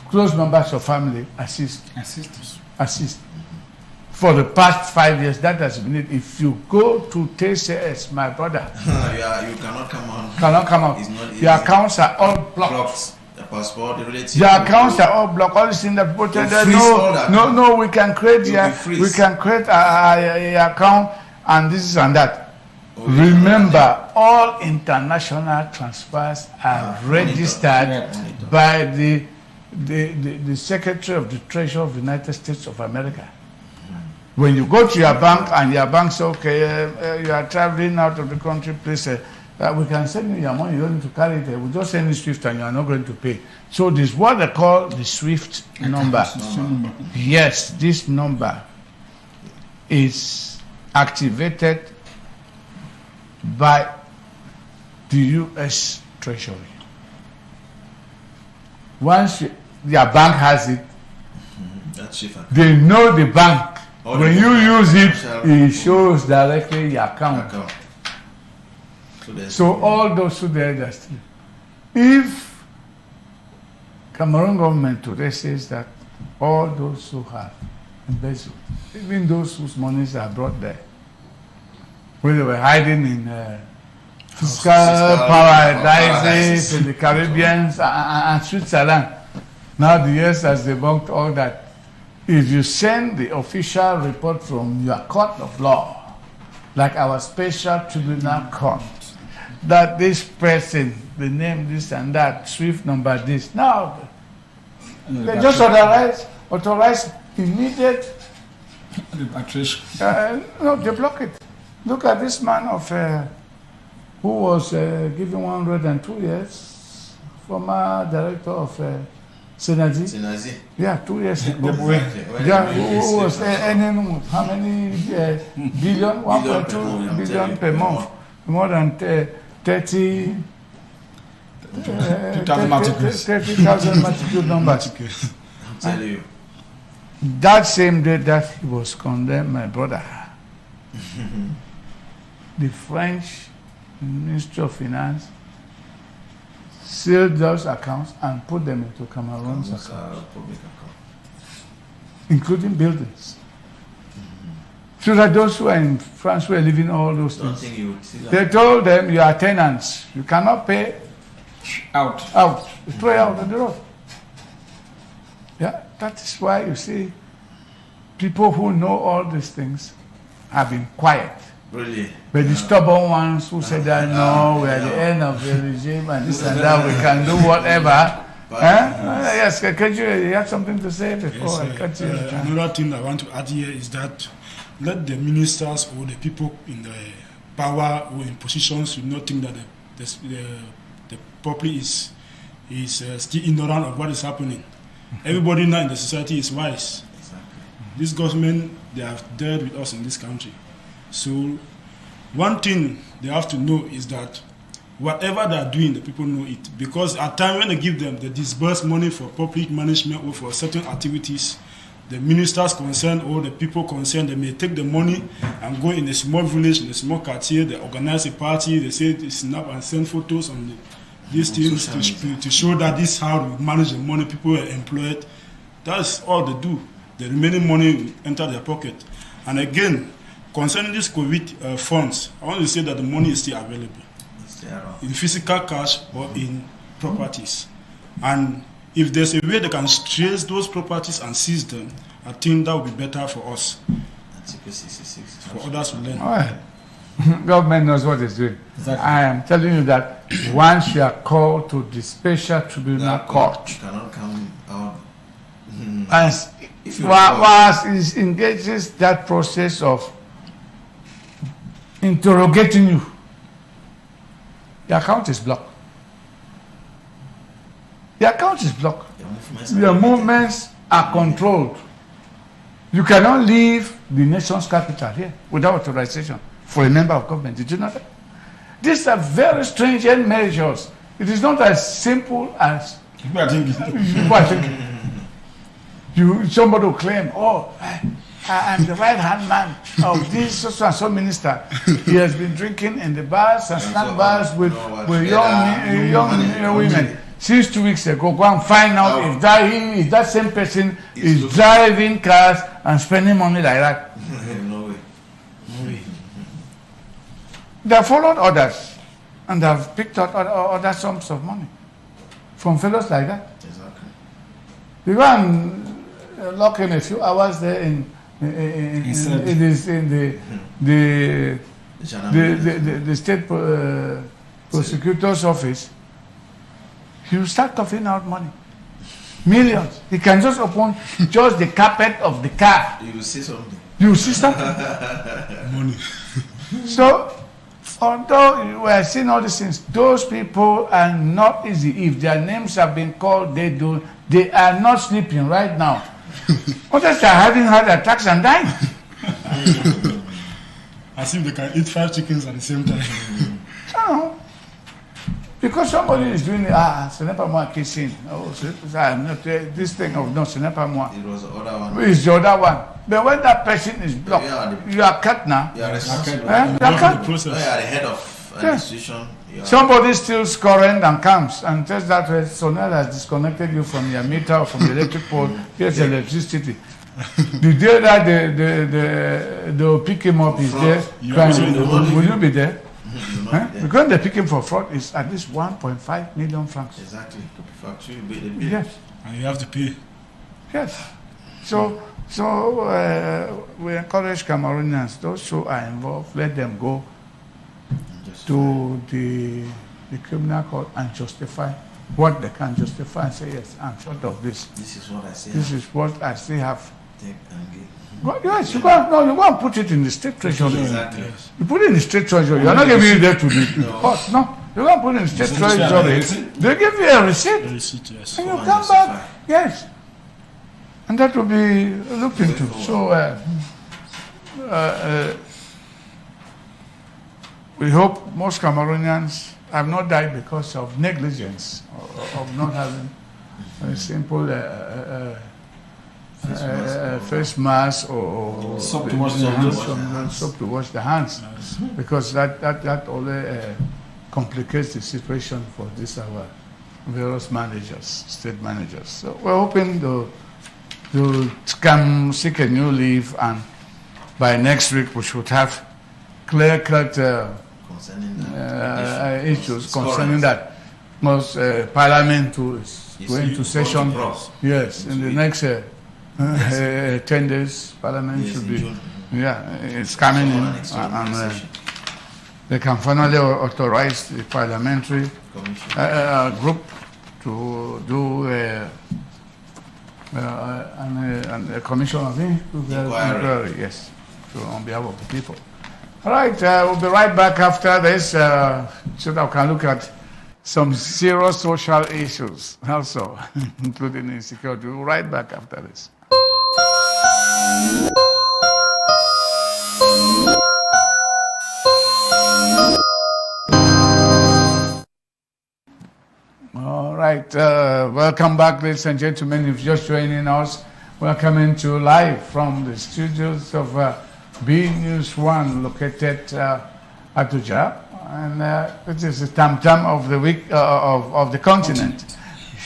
close members of family assist. For the past 5 years, that has been it. If you go to TCS, my brother, You cannot come on. cannot come out. It's not easy. Your accounts are all blocked. Blocked. The passport, the relative. Your accounts are all blocked. All these things that people tell They'll them, freeze all that. no, we can create You'll be freeze. we can create a account and this and that. Oh, Remember, all international transfers are registered Monitored. by the Secretary of the Treasury of the United States of America. When you go to your bank and your bank says, okay, you are traveling out of the country, please, we can send you your money, you don't need to carry it, we'll just send you SWIFT and you are not going to pay. So this is what they call the SWIFT number. Yes, this number is activated by the U.S. Treasury. Once your bank has it, That's safe. they know the bank. All When the you use it, financial- it shows directly your account. there's- So all those who there are still. If Cameroon government today says that all those who have embezzled, even those whose monies are brought there, where they were hiding in fiscal paradises in the Caribbean and Switzerland, now the US has debunked all that. If you send the official report from your court of law, like our special tribunal court, that this person, the name this and that, SWIFT number this, now they just authorize immediate, Repatriation. no, they block it. Look at this man of who was given 102 years, former director of Senazi. Senazi. Yeah, 2 years ago. When Yeah, he who was received- earning how many billion? 1.2 I'm billion telling per you, month. More than 30. 2,000 matricles. 30,000 matricule numbers. I'm telling you. That same day that he was condemned, my brother, the French Ministry of Finance sealed those accounts and put them into Cameroon's account, Public account. including buildings. So that those who are in France were living all those Don't things. think you would see that. They told them, you are tenants, you cannot pay Out. out, throw it out on the road. Yeah, that is why you see people who know all these things have been quiet. Really. But the stubborn ones who said that no, we are the end of the regime and this and that, we can do whatever, Yes, you have something to say before I cut you? Another thing I want to add here is that let the ministers or the people in the power or in positions should not think that the public is still ignorant of what is happening. Everybody now in the society is wise. This government, they have dealt with us in this country. So one thing they have to know is that whatever they are doing, the people know it. Because at times when they give them, they disburse money for public management or for certain activities, the ministers concerned or the people concerned, they may take the money and go in a small village, in a small quartier, they organize a party, they say they snap and send photos on these things to show that this is how we manage the money, people are employed. That's all they do. The remaining money will enter their pocket. And again, concerning these COVID funds, I want to say that the money is still available in physical cash or in properties. And if there's a way they can trace those properties and seize them, I think that would be better for us. Article 66. For others to learn. All right. Government knows what it's doing. Exactly. I am telling you that once you are called to the special tribunal court, You cannot come out. as If you whilst it engages that process of interrogating you, your account is blocked. Your account is blocked. Your movements are controlled. You cannot leave the nation's capital here without authorization for a member of government. Did you know that? These are very stringent measures. It is not as simple as People are thinking. people are thinking. Somebody will claim, oh, I am the right-hand man of this so-and-so minister. He has been drinking in the bars and snack bars with young women. Since 2 weeks ago, go and find out if that same person is driving cars and spending money like that. No way. They have followed others and they have picked out other sums of money from fellows like that. Exactly. You go and lock in a few hours there in the state prosecutor's office. He will start coughing out money. Millions. He can just open just the carpet of the car. You will see something. You see something? Money. So, although we are seeing all these things, those people are not easy. If their names have been called, they are not sleeping right now. Others are having heart attacks and dying. As if they can eat 5 chickens at the same time. No. Because somebody is doing Senepa Moa kissing. Oh, I'm not this thing of no Senepa Moa. It was the other one. It's the other one. But when that person is blocked, you are cut now. You are responsible. You are The cut. You are process. the head of an institution. You are- Somebody steals current and comes and tells that Sonel has disconnected you from your meter or from the electric pole. Here's electricity. The day that they'll pick him up, he's there. Will you be there? You will not Huh? be there. Because they pick him for fraud is at least 1.5 million francs. Exactly. To be factual, you pay the bill. Yes, And you have to pay. yes. So we encourage Cameroonians, those who are involved, let them go Just to the criminal court and justify what they can justify and say, yes, I'm short of this. This is what I say. This is what I still have. Take and give. Well, yes, you go and put it in the state treasury. Exactly. Yes. You put it in the state treasury. You're not giving it there to the court. No, you go and put it in the state treasury. They give you a receipt. The receipt, yes. And you Go and come justify. back, yes. And that will be looked into. So we hope most Cameroonians have not died because of negligence, or of not having a simple face mask or Soap to wash their hands. soap to wash the hands, because that only complicates the situation for these our various managers, state managers. So we're hoping to come seek a new leave, and by next week we should have clear-cut Concerning that issues It's concerning correct. that. Most Parliament is Yes, going you to session. go to cross. Yes, in the next 10 days, Parliament Yes, should in be. June. Yeah, it's coming in, An extraordinary and session. they can finally authorize the parliamentary Commission. group to do a commission of inquiry. Yes, so on behalf of the people. All right, we'll be right back after this so that we can look at some serious social issues also, including insecurity. We'll be right back after this. All right, welcome back, ladies and gentlemen. If you're just joining us, welcome to live from the studios of B News One, located at Abuja, and it is the tam-tam of the week of the continent.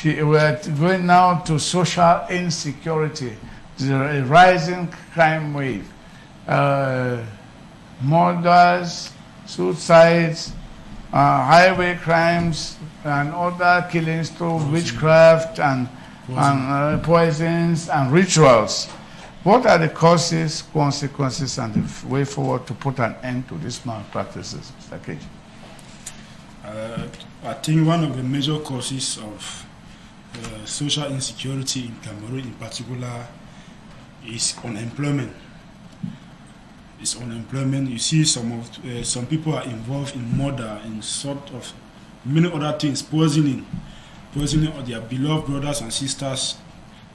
We're going now to social insecurity, the rising crime wave, murders, suicides, highway crimes, and other killings through witchcraft and poisons and rituals. What are the causes, consequences, and the way forward to put an end to these malpractices, Mr. Keji? I think one of the major causes of social insecurity in Cameroon in particular is unemployment. It's unemployment. You see some people are involved in murder, in sort of many other things, poisoning their beloved brothers and sisters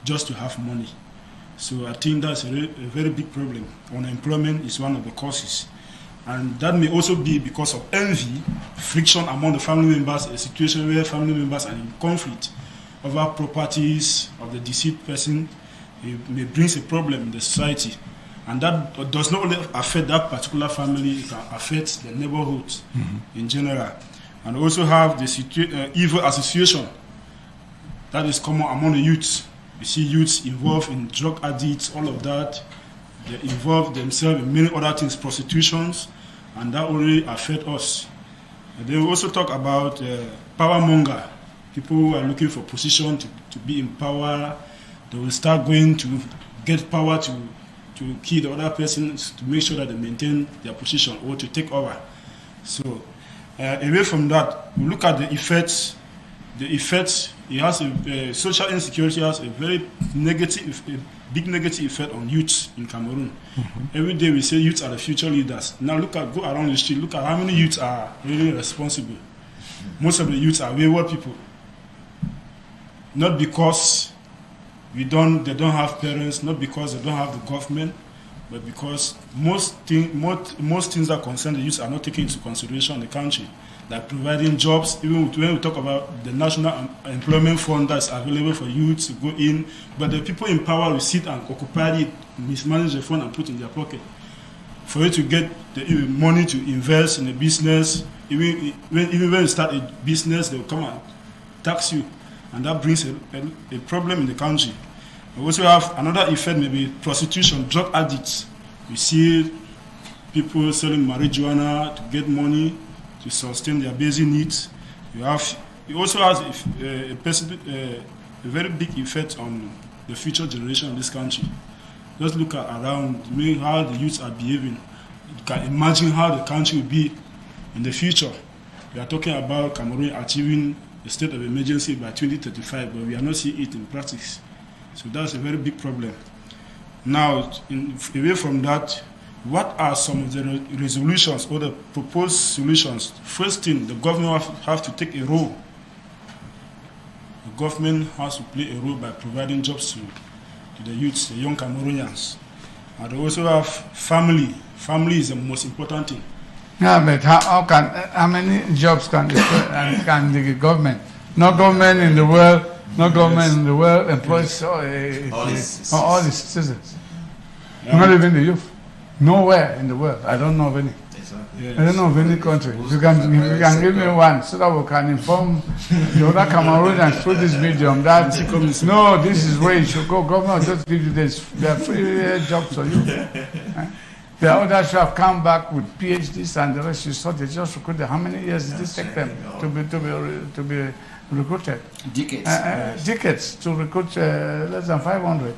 just to have money. So I think that's a very big problem. Unemployment is one of the causes. And that may also be because of envy, friction among the family members, a situation where family members are in conflict over properties of the deceased person. It may bring a problem in the society. And that does not only affect that particular family, it can affect the neighborhood in general. And also have the evil association that is common among the youths. You see youths involved in drug addicts, all of that. They involve themselves in many other things, prostitutions, and that only affect us. And they will also talk about power monger. People who are looking for position to be in power. They will start going to get power to kill the other persons to make sure that they maintain their position or to take over. So away from that, we look at the effects. The effects, it has social insecurity has a very big negative effect on youths in Cameroon. Every day we say youths are the future leaders. Now go around the street, look at how many youths are really responsible. Most of the youths are wayward people. Not because they don't have parents, not because they don't have the government, but because most things that concern the youth are not taken into consideration in the country, like providing jobs. Even when we talk about the National Employment Fund that's available for youth to go in, but the people in power will sit and occupy it, mismanage the fund and put in their pocket. For you to get the money to invest in a business, even when you start a business, they will come and tax you, and that brings a problem in the country. We also have another effect, maybe prostitution, drug addicts. We see people selling marijuana to get money to sustain their basic needs. It also has a very big effect on the future generation of this country. Just look around, how the youths are behaving. You can imagine how the country will be in the future. We are talking about Cameroon achieving a state of emergency by 2035, but we are not seeing it in practice. So that's a very big problem. Now, away from that, what are some of the resolutions or the proposed solutions? First thing, the government have to take a role. The government has to play a role by providing jobs to the youths, the young Cameroonians. And they also have family. Family is the most important thing. Yeah, but how many jobs can the government? No government in the world. No government in the world employs all the citizens. Yeah. Not even the youth. Nowhere in the world. I don't know of any. Exactly. Yes. I don't know of any country. You can give me one so that we can inform the other Cameroonians through this medium that no, this is where you should go. Government just give you this. There are free jobs for you. The others have come back with PhDs and the rest. You saw they just recruited. How many years did this take them to be recruited? Decades. Decades to recruit less than 500.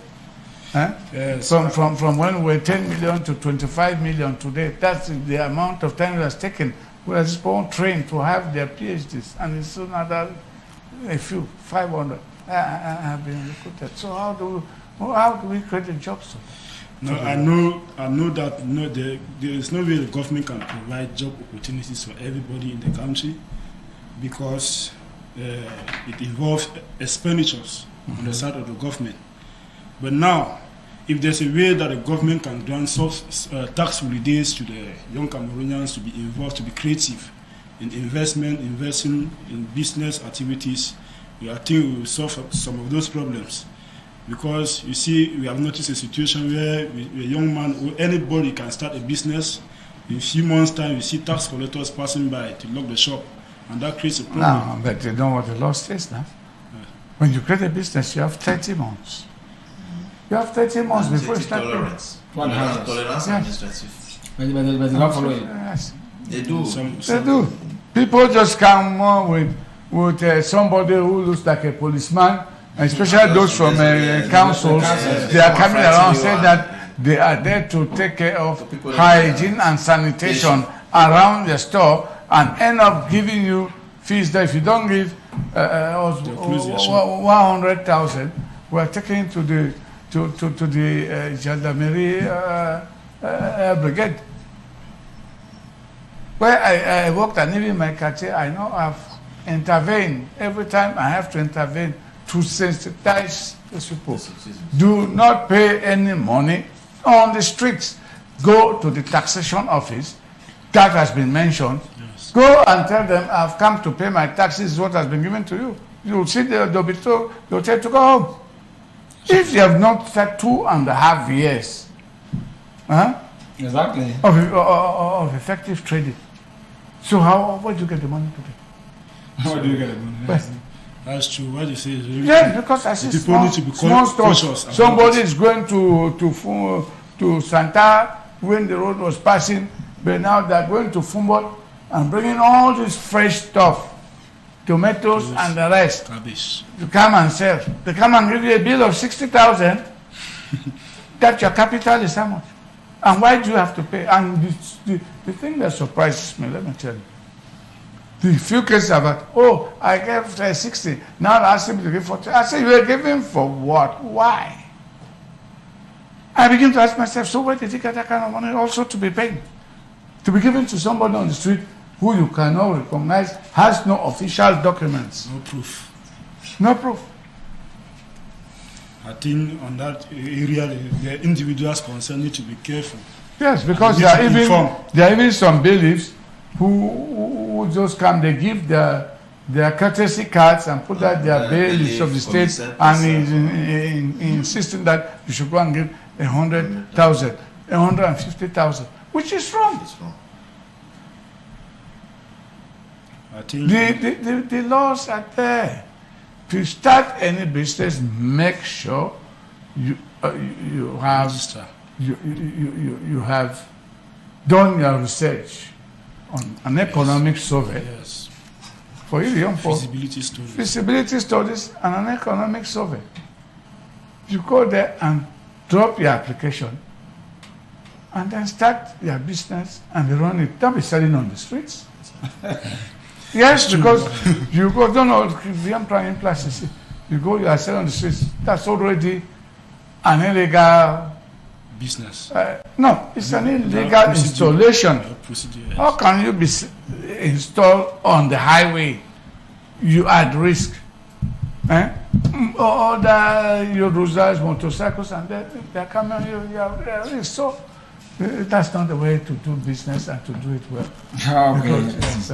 Yes. From when we were 10 million to 25 million today, that's the amount of time it has taken. We are just born trained to have their PhDs, and it's another a few, 500 have been recruited. So how do we create the jobs? No, I know that there is no way the government can provide job opportunities for everybody in the country, because it involves expenditures on the side of the government. But now, if there's a way that the government can grant tax holidays to the young Cameroonians to be involved, to be creative in investing in business activities, I think we will solve some of those problems. Because you see, we have noticed a situation where a young man or anybody can start a business. In a few months' time, you see tax collectors passing by to lock the shop, and that creates a problem. No, but you know what the law says now? When you create a business, you have 30 months. You have 30 months before you start. Tolerance. What happens? Tolerance Yeah. administrative. But they don't follow it. Yes, They do. they do. People just come with somebody who looks like a policeman, especially those from councils. They are coming around saying that they are there to take care of hygiene and sanitation around the store, and end up giving you fees that if you don't give us 100,000, we are taking to the gendarmerie brigade. Where I worked and even my cartier, I know I've intervened. Every time I have to intervene to sensitize these people. Do not pay any money on the streets. Go to the taxation office. That has been mentioned. Yes. Go and tell them, I've come to pay my taxes, what has been given to you. You'll see they'll be told, they'll tell you to go home. If you have not said 2.5 years Exactly. of effective trading, so where do you get the money today? How do you get it? Well, That's true. What you say is really yes, true. because I see People small, need to be small cautious stores. about Somebody it. is going to Santa when the road was passing, but now they're going to Fumbo and bringing all this fresh stuff, tomatoes and the rest, Cabbage. to come and sell. They come and give you a bill of 60,000. That your capital is how much? And why do you have to pay? And the thing that surprises me, let me tell you, the few cases about, I gave 60, now I ask him to give 40. I say, you are giving for what? Why? I begin to ask myself, so where did he get that kind of money also to be paid? To be given to somebody on the street who you cannot recognize, has no official documents. No proof. No proof. I think on that area, the individuals concerned need to be careful. Yes, because You there need to are inform. even some bailiffs who just come, they give their courtesy cards and put out their bailiffs of the state, and insisting that you should go and give 100,000, 150,000, which is wrong. It's wrong. I think The laws are there. To start any business, make sure you have register. you have done your research on an economic survey Yes. for you young people. Feasibility study. Feasibility studies and an economic survey. You go there and drop your application and then start your business and run it. Don't be selling on the streets. Yes, because you go, don't know, if I'm trying places, you go, you are selling on the streets. That's already an illegal, Business. no, it's an illegal installation. Procedure. How can you be installed on the highway? You are at risk. Other your Rosas, motorcycles, and they're coming, you are at risk. So that's not the way to do business and to do it well. Okay. Yes,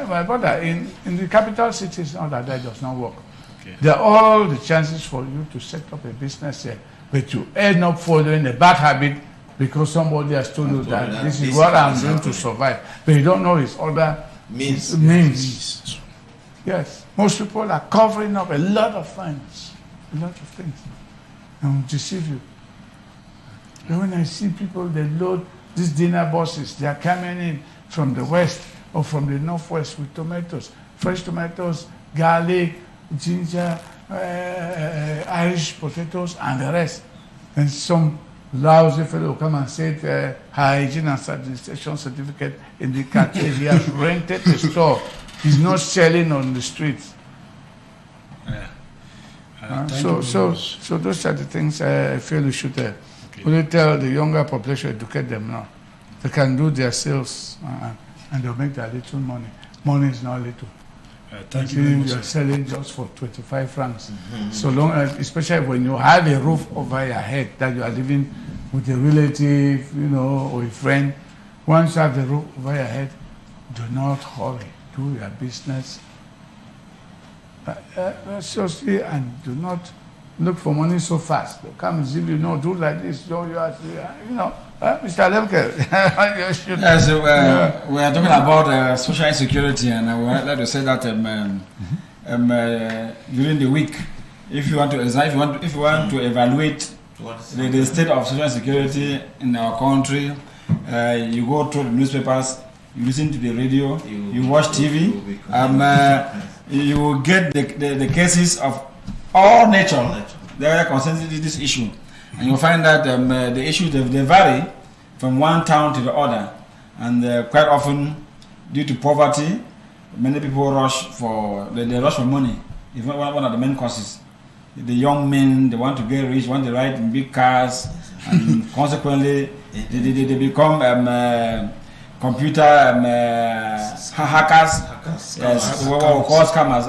my brother, in the capital cities, all that does not work. Okay. There are all the chances for you to set up a business here, but you end up following a bad habit because somebody has told you that this is what I'm going to survive, but you don't know his other Means. means. Yes, most people are covering up a lot of things, and will deceive you. And when I see people, they load these dinner buses, they are coming in from the west or from the northwest with tomatoes, fresh tomatoes, garlic, ginger, Irish potatoes, and the rest. And some lousy fellow will come and say hygiene and sanitation certificate in the country. He has rented a store. He's not selling on the streets. Thank you So very much. those are the things I feel we should really tell the younger population, educate them now. They can do their sales and they'll make their little money. Money is not little. Thank you very much. You're selling just for 25 francs. So long as, especially when you have a roof over your head, that you are living with a relative, or a friend. Once you have the roof over your head, do not hurry. Do your business seriously and do not look for money so fast. Come and see do like this. Mr. Lemke, you should. Yes, we are talking about social insecurity, and I would like to say that during the week, if you want to evaluate the state of social insecurity in our country, you go through the newspapers, you listen to the radio, you watch TV, you will get the cases of all nature that are concerning this issue. And you'll find that the issues they vary from one town to the other, and quite often, due to poverty, many people rush for money. It's one of the main causes. The young men, they want to get rich, want to ride in big cars, and consequently, they become computer hackers. Yes, what we call scammers.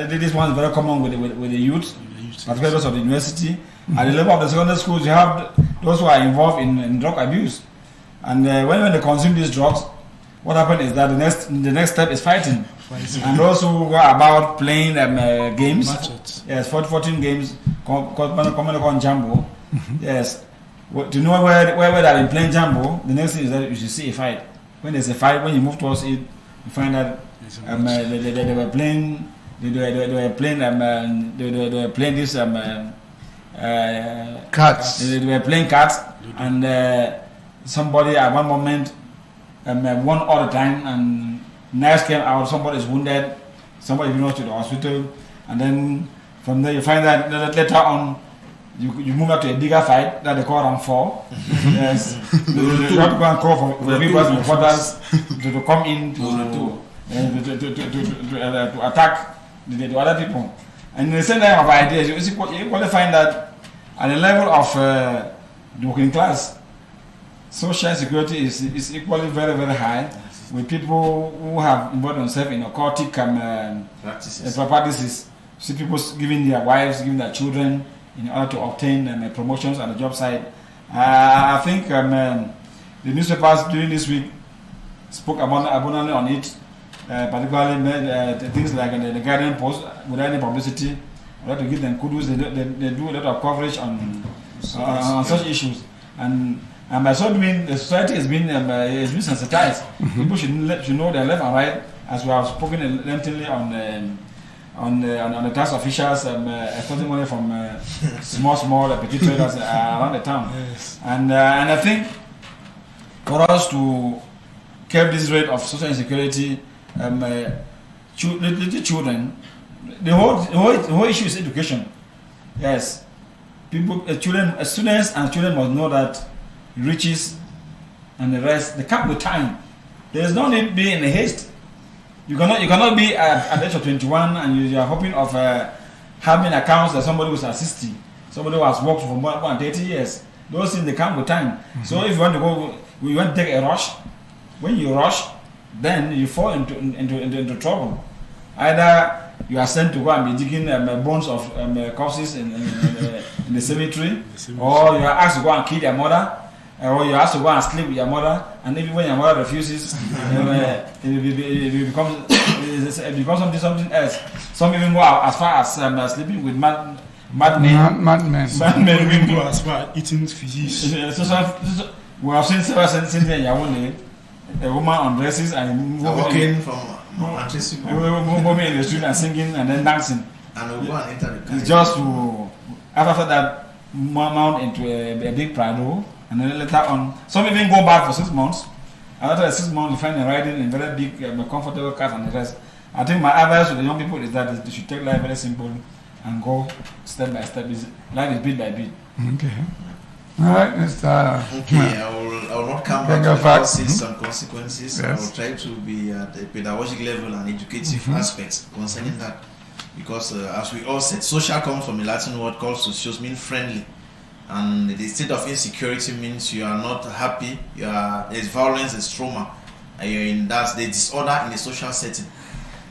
This one is very common with the youth, particularly those of the university. At the level of the secondary schools, you have those who are involved in drug abuse, and when they consume these drugs, what happens is that the next step is fighting. And those who go about playing games, yes, 14 games, commonly called Jambo. Yes, to know where they have been playing Jambo, the next thing is that you should see a fight. When there's a fight, when you move towards it, you find that they were playing. They were playing this Cards. They were playing cards, and somebody at one moment won all the time, and knives came out. Somebody is wounded. Somebody went to the hospital, and then from there you find that later on you move up to a bigger fight that they call round 4. Yes, you have to go and call for people and reporters to come in to attack the other people. And in the same time of ideas, you equally find that at the level of the working class, social security is equally very, very high, with people who have involved themselves in occultic practices. See people giving their wives, giving their children in order to obtain promotions at the job site. I think the newspapers during this week spoke abundantly on it. Particularly things like the Guardian Post, without any publicity. I like to give them kudos. They do a lot of coverage on such issues, and by so doing, the society has been sensitized. People should know their left and right, as we have spoken lengthily on the tax officials extorting money from small petty traders around the town. Yes. And I think for us to curb this rate of social insecurity. Little children, the whole issue is education. Yes, students and children must know that riches and the rest they come with time. There is no need to be in a haste. You cannot be at the age of 21 and you are hoping of having accounts that somebody who is at 60, somebody who has worked for more than 30 years. Those things they come with time. So if you want to take a rush, when you rush, then you fall into trouble. Either you are sent to go and be digging bones of corpses in the cemetery, or you are asked to go and kill your mother, or you are asked to go and sleep with your mother, and even when your mother refuses, it becomes something else. Some even go as far as sleeping with madmen. Madmen. Even go as far as eating fish. We have seen several instances in Yaoundé. A woman undresses and walking from moving in the street and singing and then dancing. And we'll go and enter the car. It's just to after that mount into a big Prado, and then later on some even go back for 6 months. And after the 6 months you find them riding in very big comfortable cars and the rest. I think my advice to the young people is that they should take life very simple and go step by step. Life is bit by bit. Okay. All right, Mr. Okay, I will not come back to the analysis and consequences. Yes. I will try to be at a pedagogic level and educative aspects concerning that. because as we all said, social comes from a Latin word called socios, mean friendly. And the state of insecurity means you are not happy, there's violence, there's trauma, and you're in there's disorder in a social setting.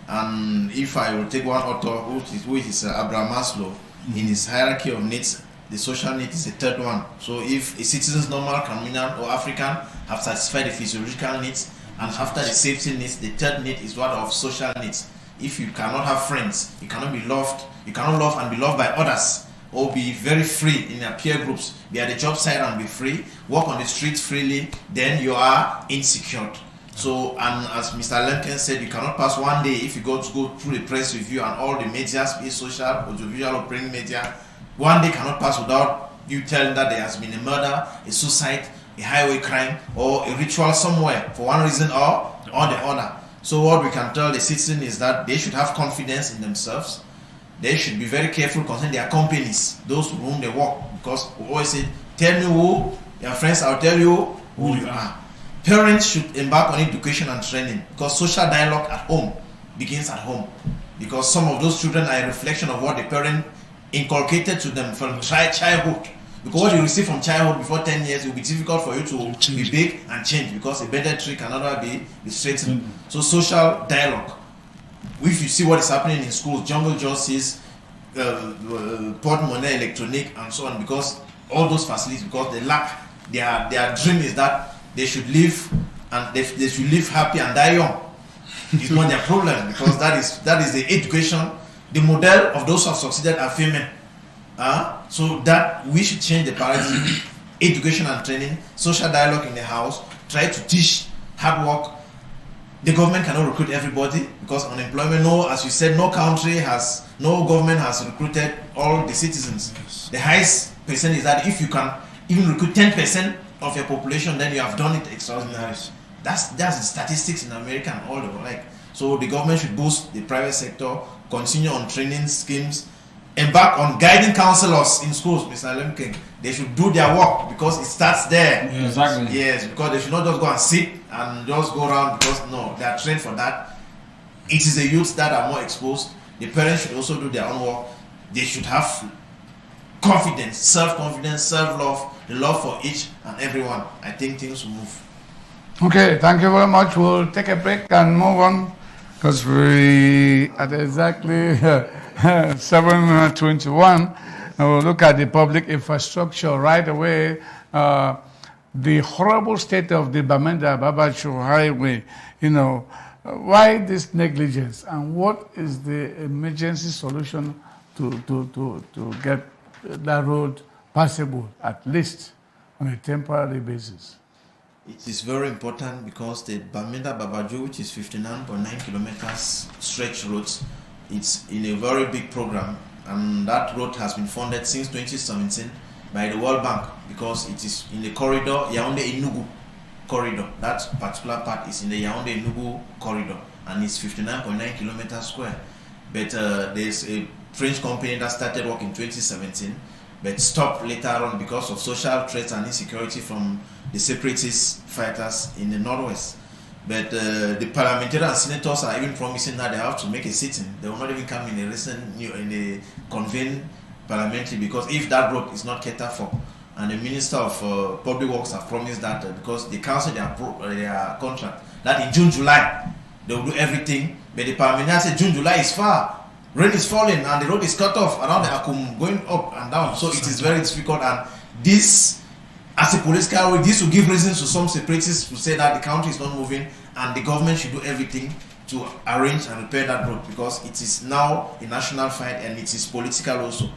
And if I will take one author who is Abraham Maslow, in his hierarchy of needs, the social need is the third one. So if a citizen's normal, criminal, or African have satisfied the physiological needs, and after the safety needs, the third need is one of social needs. If you cannot have friends, you cannot be loved, you cannot love and be loved by others, or be very free in your peer groups, be at the job site and be free, walk on the streets freely, then you are insecure. So, and as Mr. Lemken said, you cannot pass one day if you go through the press review and all the media, be it social, audiovisual, or print media, one day cannot pass without you telling that there has been a murder, a suicide, a highway crime, or a ritual somewhere for one reason or the other. So what we can tell the citizen is that they should have confidence in themselves. They should be very careful concerning their companies, those with whom they work, because we always say, tell me who your friends, I'll tell you who you are. Parents should embark on education and training, because social dialogue at home begins at home. Because some of those children are a reflection of what the parent inculcated to them from childhood. Because what you receive from childhood before 10 years, it will be difficult for you to be big and change, because a better tree can never be straightened. So social dialogue. If you see what is happening in schools, jungle justice, porte-monnaie, electronic, and so on, because all those facilities, because they lack, their dream is that they should live and they should live happy and die young. It's not their problem, because that is the education. The model of those who have succeeded are female. So that we should change the paradigm. Education and training, social dialogue in the house, try to teach hard work. The government cannot recruit everybody, because unemployment, as you said, no government has recruited all the citizens. Yes. The highest percent is that if you can even recruit 10% of your population, then you have done it extraordinary. Yes. That's the statistics in America and all the like. So the government should boost the private sector, continue on training schemes, embark on guiding counselors in schools, Mr. Lemken. They should do their work, because it starts there. Yeah, exactly. Yes, because they should not just go and sit and just go around, because no, they are trained for that. It is the youths that are more exposed. The parents should also do their own work. They should have confidence, self-confidence, self-love, the love for each and everyone. I think things will move. Okay, thank you very much. We'll take a break and move on, because we at exactly 7:21. We'll look at the public infrastructure right away. The horrible state of the Bamenda Babacho Highway. Why this negligence, and what is the emergency solution to get that road passable, at least on a temporary basis? It is very important, because the Bamenda Babajo, which is 59.9 kilometers stretch roads, it's in a very big program, and that road has been funded since 2017 by the World Bank, because it is in the corridor Yaoundé-Enugu corridor. That particular part is in the Yaoundé-Enugu corridor, and it's 59.9 kilometers square. But there's a French company that started work in 2017, but stopped later on because of social threats and insecurity from the separatist fighters in the northwest. But the parliamentarians and senators are even promising that they have to make a sitting. They will not even come in a convened parliamentary, because if that road is not catered for, and the Minister of Public Works have promised that because they cancelled their contract, that in June, July, they will do everything. But the parliamentarians say June, July is far. Rain is falling and the road is cut off around the Akum, going up and down. So it is very difficult, and this, as a political way, this will give reasons to some separatists to say that the country is not moving and the government should do everything to arrange and repair that road, because it is now a national fight and it is political also.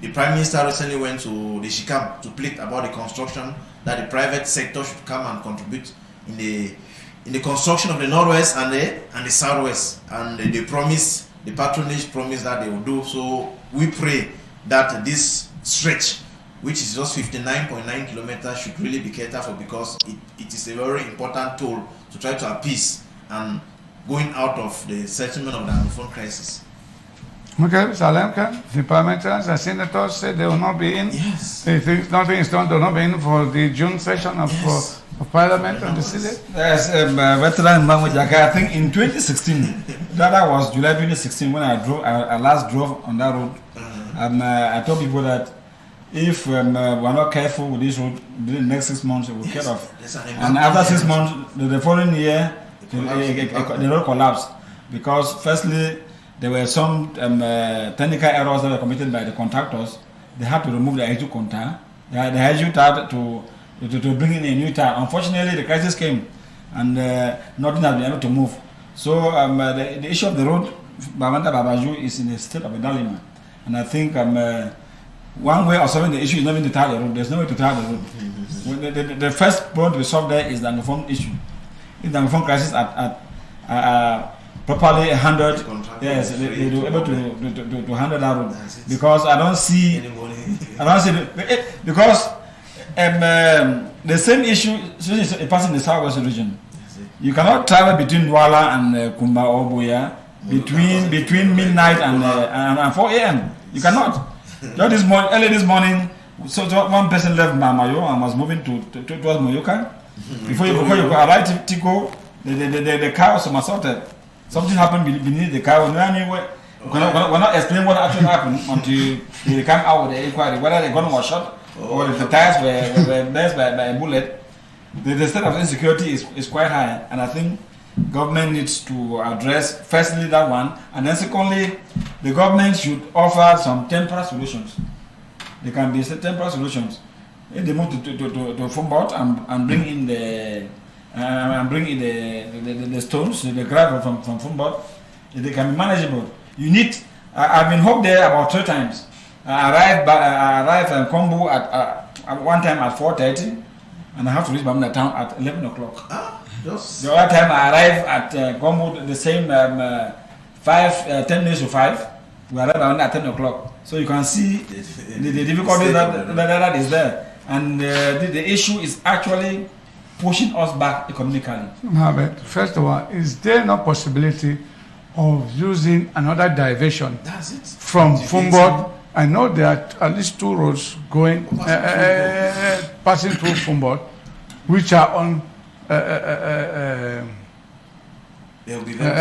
The Prime Minister recently went to the Shikam to plead about the construction, that the private sector should come and contribute in the construction of the Northwest and the Southwest, and the patronage promised that they will do. So we pray that this stretch, which is just 59.9 kilometers, should really be catered for, because it is a very important tool to try to appease and going out of the settlement of the Anglophone crisis. Okay, Mr. Lemken, the parliamentarians and senators said they will not be in. Yes. If nothing is done, they will not be in for the June session of of Parliament and the Senate? Yes, veteran Mbango Jaka, I think in 2016, that was July 2016 when I last drove on that road. I told people that if we're not careful with this road, the next 6 months it will get off. And after 6 months, the following year, the road collapsed. Because firstly, there were some technical errors that were committed by the contractors. They had to remove the HU contour. They had to bring in a new tire. Unfortunately, the crisis came and nothing has been able to move. So the issue of the road, Bamanda Babaju, is in a state of abandonment. And I think one way of solving the issue is not even to tar the road. There's no way to tar the road. The first problem to be solved there is the Anglophone issue. If the Anglophone crisis are properly handled, yes, they will be able to handle that road. Because I don't see because the same issue is passing in the southwest region. You cannot travel between Douala and Kumba or Buea between midnight and 4 a.m. You cannot. Just early this morning, so one person left Mamayo and was moving towards Moyoka. Before you arrive to Tico, the car was assaulted. Something happened beneath the car. We're not explaining what actually happened until they come out with the inquiry, whether the gun was shot or if the tires were burst by a bullet. The state of insecurity is quite high, and I think government needs to address firstly that one, and then secondly, the government should offer some temporary solutions. There can be temporary solutions. If they move to Fumbot and bring in the stones, the gravel from Fumbot, they can be manageable. You need. I've been home there about 3 times. I arrived in Kombu at one time at 4:30, and I have to reach Bamenda town at 11 o'clock. The other time I arrived at Kombu the same 10 minutes to 5. We arrived at 10 o'clock. So you can see the difficulty that is there, and the issue is actually pushing us back economically. But first of all, is there no possibility of using another diversion from Fumbot? I know there are at least 2 roads going, passing through Fumbot, which are on They will be very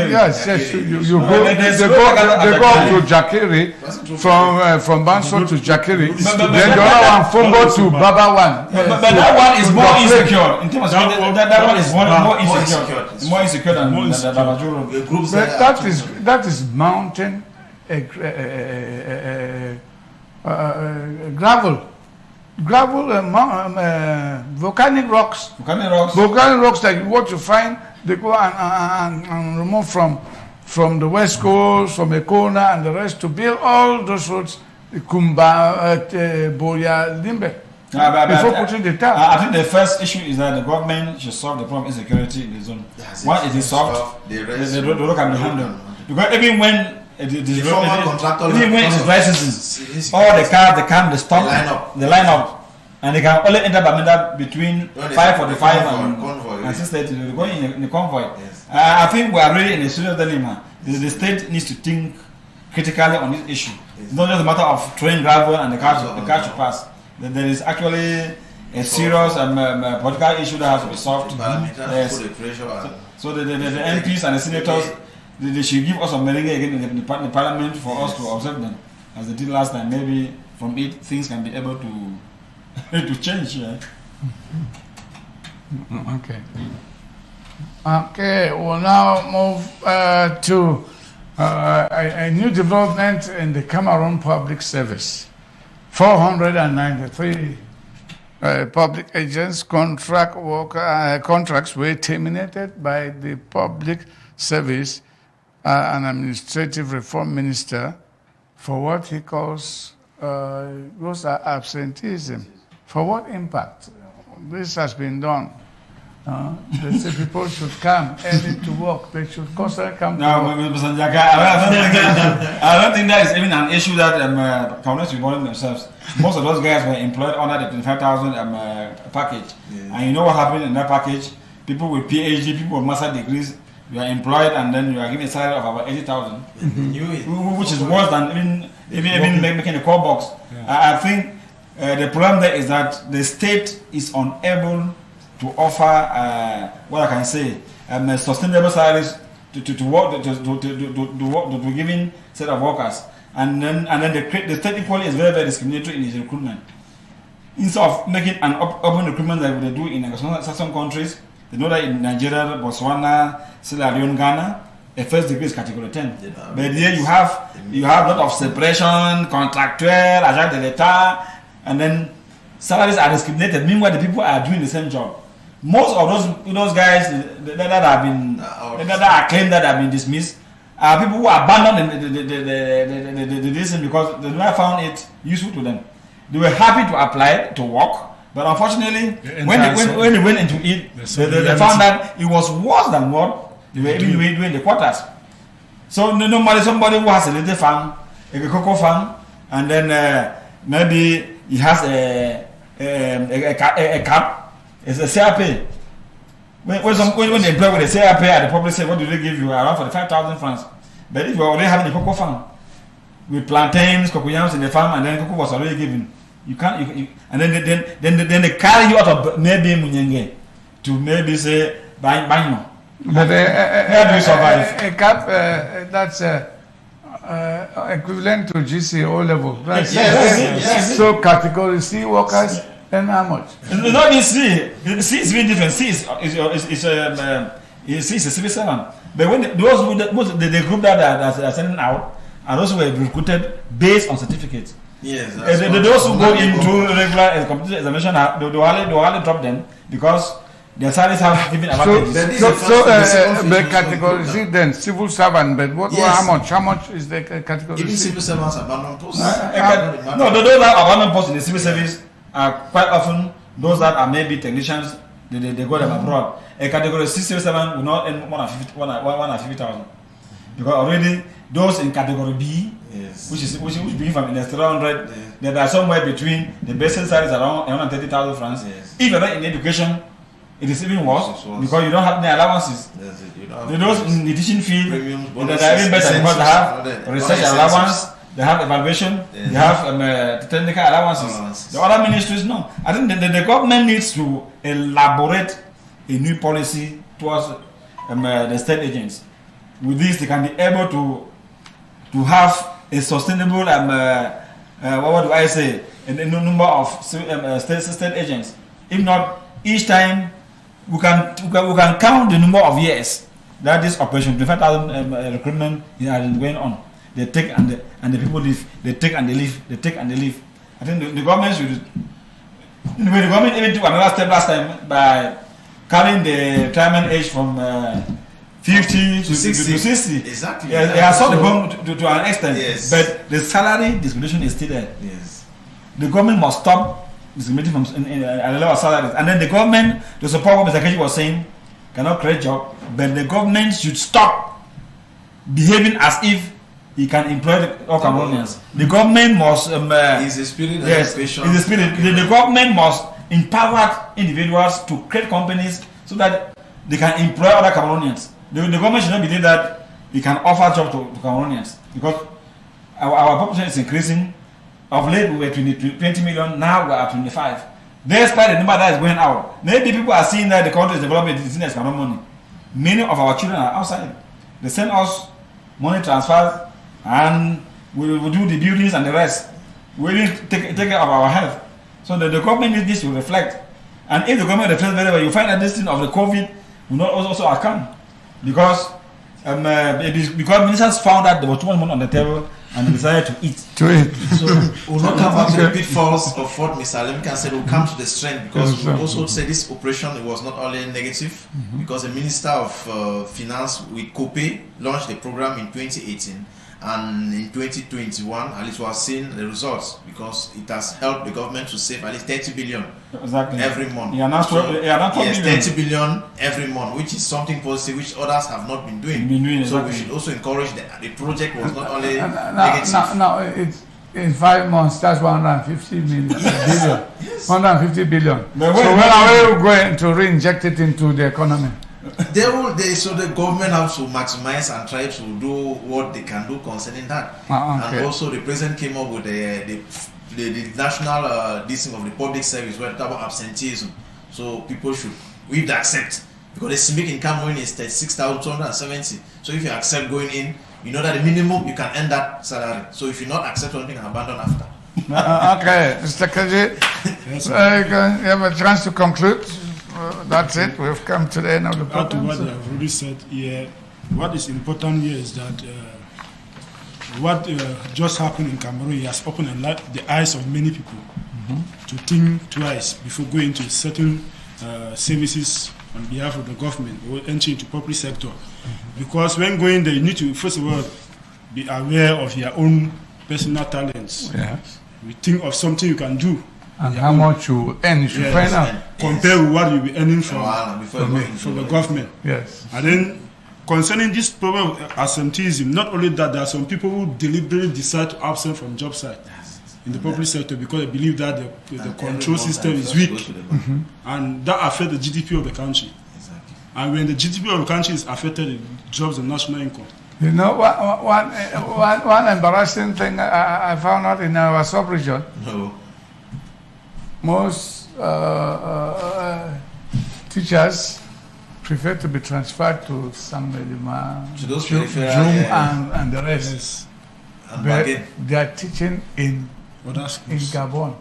yes, you go. They go up to Jakiri from Banso to Jakiri. Then the other one Fumbot to Baba one. But that one is more insecure. In terms of that one is more insecure. More insecure than Babajuro. But that is mountain gravel, volcanic rocks. Volcanic rocks like what you find, they go and remove from the west coast, from Ekona and the rest to build all those roads, Kumba, Boya, Limbe. Before putting the tap. I think the first issue is that the government should solve the problem of insecurity in the zone. Once it is solved, the road can be handled. Because even when it is dry season, all the cars, they come, they stop, they line up, and they can only enter Bamenda between 5:45 and 6:30. They go in the convoy. Yes. I think we are really in a serious dilemma. The state needs to think critically on this issue. Yes. It's not just a matter of throwing gravel and the car to pass. There is actually a serious political issue that has to be solved. Yes. So the MPs and the senators, they should give us some merengue again in the parliament for us to observe them, as they did last time. Maybe from it things can be able to change. Yeah. Okay, we'll now move to a new development in the Cameroon Public Service. 493 public agents contracts were terminated by the Public Service and Administrative Reform Minister for what he calls those are absenteeism. For what impact? This has been done. They say people should come early to work. They should constantly come to work. Mr. Njaka, I don't think that is even an issue that Cameroonians will involve themselves. Most of those guys were employed under the 25,000 package. Yeah. And you know what happened in that package? People with PhD, people with master degrees, you are employed and then you are given a salary of about 80,000, which is worse than even making a call box. Yeah. I think The problem there is that the state is unable to offer what I can say sustainable salaries to work to giving set of workers, and then the state equally is very discriminatory in its recruitment. Instead of making an open recruitment like they do in some countries, they know that in Nigeria, Botswana, Sierra Leone, Ghana, a first degree is category 10. But here you have a lot of separation, contractual, agent de l'etat, and then salaries are discriminated. Meanwhile, the people are doing the same job. Most of those guys that have been that are claimed that have been dismissed are people who abandoned the decision because they never found it useful to them. They were happy to apply to work, but unfortunately, when they went into it, they found that it was worse than what they were doing in the quarters. So normally somebody who has a little farm, a cocoa farm, and then maybe he has a cap, it's a CRP. When they employ with a CRP at the public say, what do they give you? Around 45,000 francs. But if you already have a cocoa farm with plantains, cocoyams in the farm, and then cocoa was already given, you can't. And then they carry you out of maybe Munyenge to maybe say Banyo. But how do you survive? A cap that's equivalent to GC O level. That's Yes. So category C workers and how much? Not in C. C is very different. C is a civil servant. But when the group that are sending out are those who were recruited based on certificates. Yes. Those who go into regular competition examination, they hardly drop them because their salaries have given advantages. The category C then civil servant. But Yes. how much is the category Even C? civil servants abandon posts. No, those that are abandoned posts in the civil service are quite often those that are maybe technicians. They go them abroad. A category C civil servant will not earn more than 50,000 because already those in category B, Yes. which being from industry 300, there are somewhere between the basic salaries around 130,000 francs. Yes. If you're not in education, it is even worse It's worse. because you don't have any allowances. Yes, you don't have Those in the teaching field, premiums, they are even better because they have incentives, research incentives. allowance, they have evaluation, Yes. they have technical allowances. The other ministries, no. I think the government needs to elaborate a new policy towards the state agents. With this, they can be able to have a sustainable what do I say? A number of state agents. If not, each time we can count the number of years that this operation 25,000 recruitment has been going on. They take and the people leave. They take and they leave. They take and they leave. I think the government should. The government even took another step last time by carrying the retirement age from 50 to 60. Exactly. Yeah, they have solved the problem to an extent. Yes. But the salary discrimination is still there. Yes. The government must stop discriminating from at the level of salaries. And then the government, to support what Mr. Keji was saying, cannot create job, but the government should stop behaving as if he can employ all Cameroonians. The government must It's a spirit of yes, occupation. it's the spirit. The government must empower individuals to create companies so that they can employ other Cameroonians. The government should not believe that it can offer jobs to Cameroonians because our population is increasing. Of late, we were 20 million, now we are at 25. Despite the number that is going out, maybe people are seeing that the country is developing, it's not money. Many of our children are outside. They send us money transfers and we will do the buildings and the rest. We will take care of our health. So the government needs this to reflect. And if the government reflects very well, you find that this thing of the COVID will not also account. Because ministers found that there was too much money on the table and they decided to eat. So we'll not come back to the pitfalls of what Mr. Alemkan said. We'll come to the strength because we also said this operation it was not only negative because the Minister of Finance with COPE launched the program in 2018 and in 2021 at least we are seeing the results because it has helped the government to save at least 30 billion every month. Yes, 30 billion every month, which is something positive which others have not been doing. So we should also encourage the project was not only negative. Now it's in 5 months that's 150 billion. Yes. 150 billion. But So when are we going to re-inject it into the economy? So the government has to maximize and try to do what they can do concerning that. Okay. And also the president came up with the the national this thing of the public service where they talk about absenteeism. So people should we have to accept because the civic income going is 36,270. So if you accept going in, you know that the minimum you can earn that salary. So if you not accept something and abandon after. Okay, Mr. Kaji, you have a chance to conclude. That's it. We've come to the end of the Add to program. what I've already said here, what is important here is that what just happened in Cameroon has opened the eyes of many people to think twice before going to certain services on behalf of the government or entering into public sector. Because when going there, you need to first of all be aware of your own personal talents. Yes. You think of something you can do. And how much you earn, you should Yes. find out. Compare with what you'll be earning from Before the government. Yes. And then concerning this problem of absenteeism, not only that, there are some people who deliberately decide to absent from job site in the public sector because they believe that the control system is weak and that affects the GDP of the country. Exactly. And when the GDP of the country is affected, it drops the national income. You know, one embarrassing thing I found out in our sub-region, No. most teachers prefer to be transferred to San Melima, To those Jum, peripheral and the rest. Yes. And They, bargain. they are teaching in Other in schools. Gabon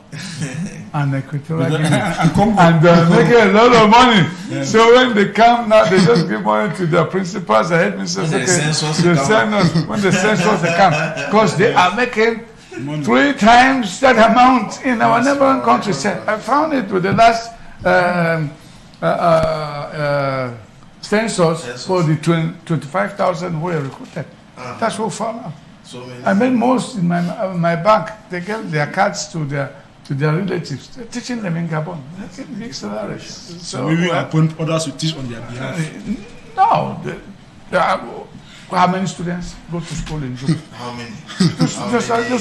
and Equatorial Guinea. And Congo. And they're making a lot of money. So when they come now, they just give money to their principals, the headmisters. When the census they come. send us when the census they come, because they are making Money. 3 times that amount in our neighboring countries. I found it with the last census for the 25,000 who were recruited. That's what we found out. So many. I mean, most in my bank, they give their cards to their relatives. They're teaching them in Gabon. They get big salaries. So maybe appoint others to teach on their behalf. No, how many students go to school in Juba? How many? Those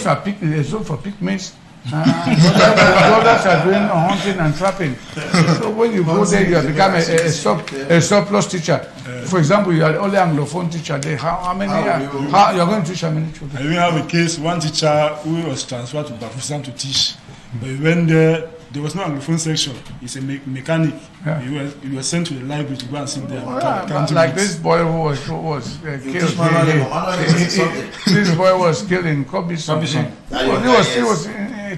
are zone for picnics. Others are doing hunting and trapping. So when you go there, you have become a surplus teacher. For example, you are only Anglophone teacher. How many? You're going to teach how many children? I even have a case, one teacher who was transferred to Bafoussam to teach. But he went there was no Anglophone section. He's a mechanic. Yeah. He was sent to the library to go and sit there. and Yeah, count like books. this boy who was killed. teach manual labor. Manual labor is a subject. This boy was killed in Kobison. Kobison. He was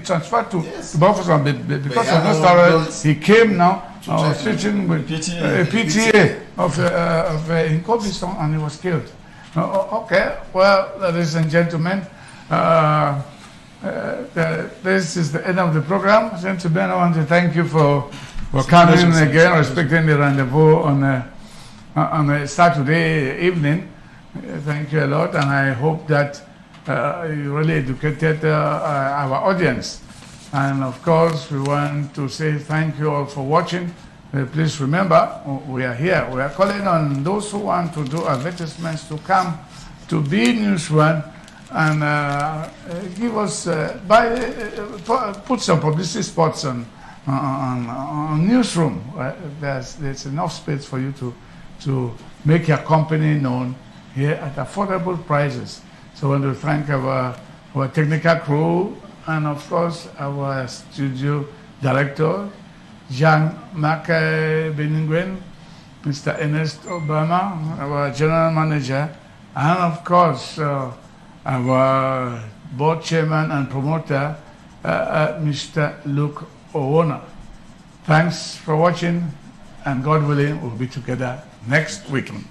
transferred to Bafoussam because But of no yeah, salary. He came now. I was teaching with PTA. PTA in Kobison, and he was killed. Okay, well, ladies and gentlemen, this is the end of the program. Gentlemen, I want to thank you for coming again, respecting the rendezvous on a Saturday evening. Thank you a lot, and I hope that you really educated our audience. And of course, we want to say thank you all for watching. Please remember, we are here. We are calling on those who want to do advertisements to come to B News One and give us put some publicity spots on newsroom. There's enough space for you to make your company known here at affordable prices. So I want to thank our technical crew and of course our studio director, Jean-Marc Beninguen, Mr. Ernest Obama, our general manager, and of course our board chairman and promoter, Mr. Luke Owona. Thanks for watching, and God willing, we'll be together next weekend.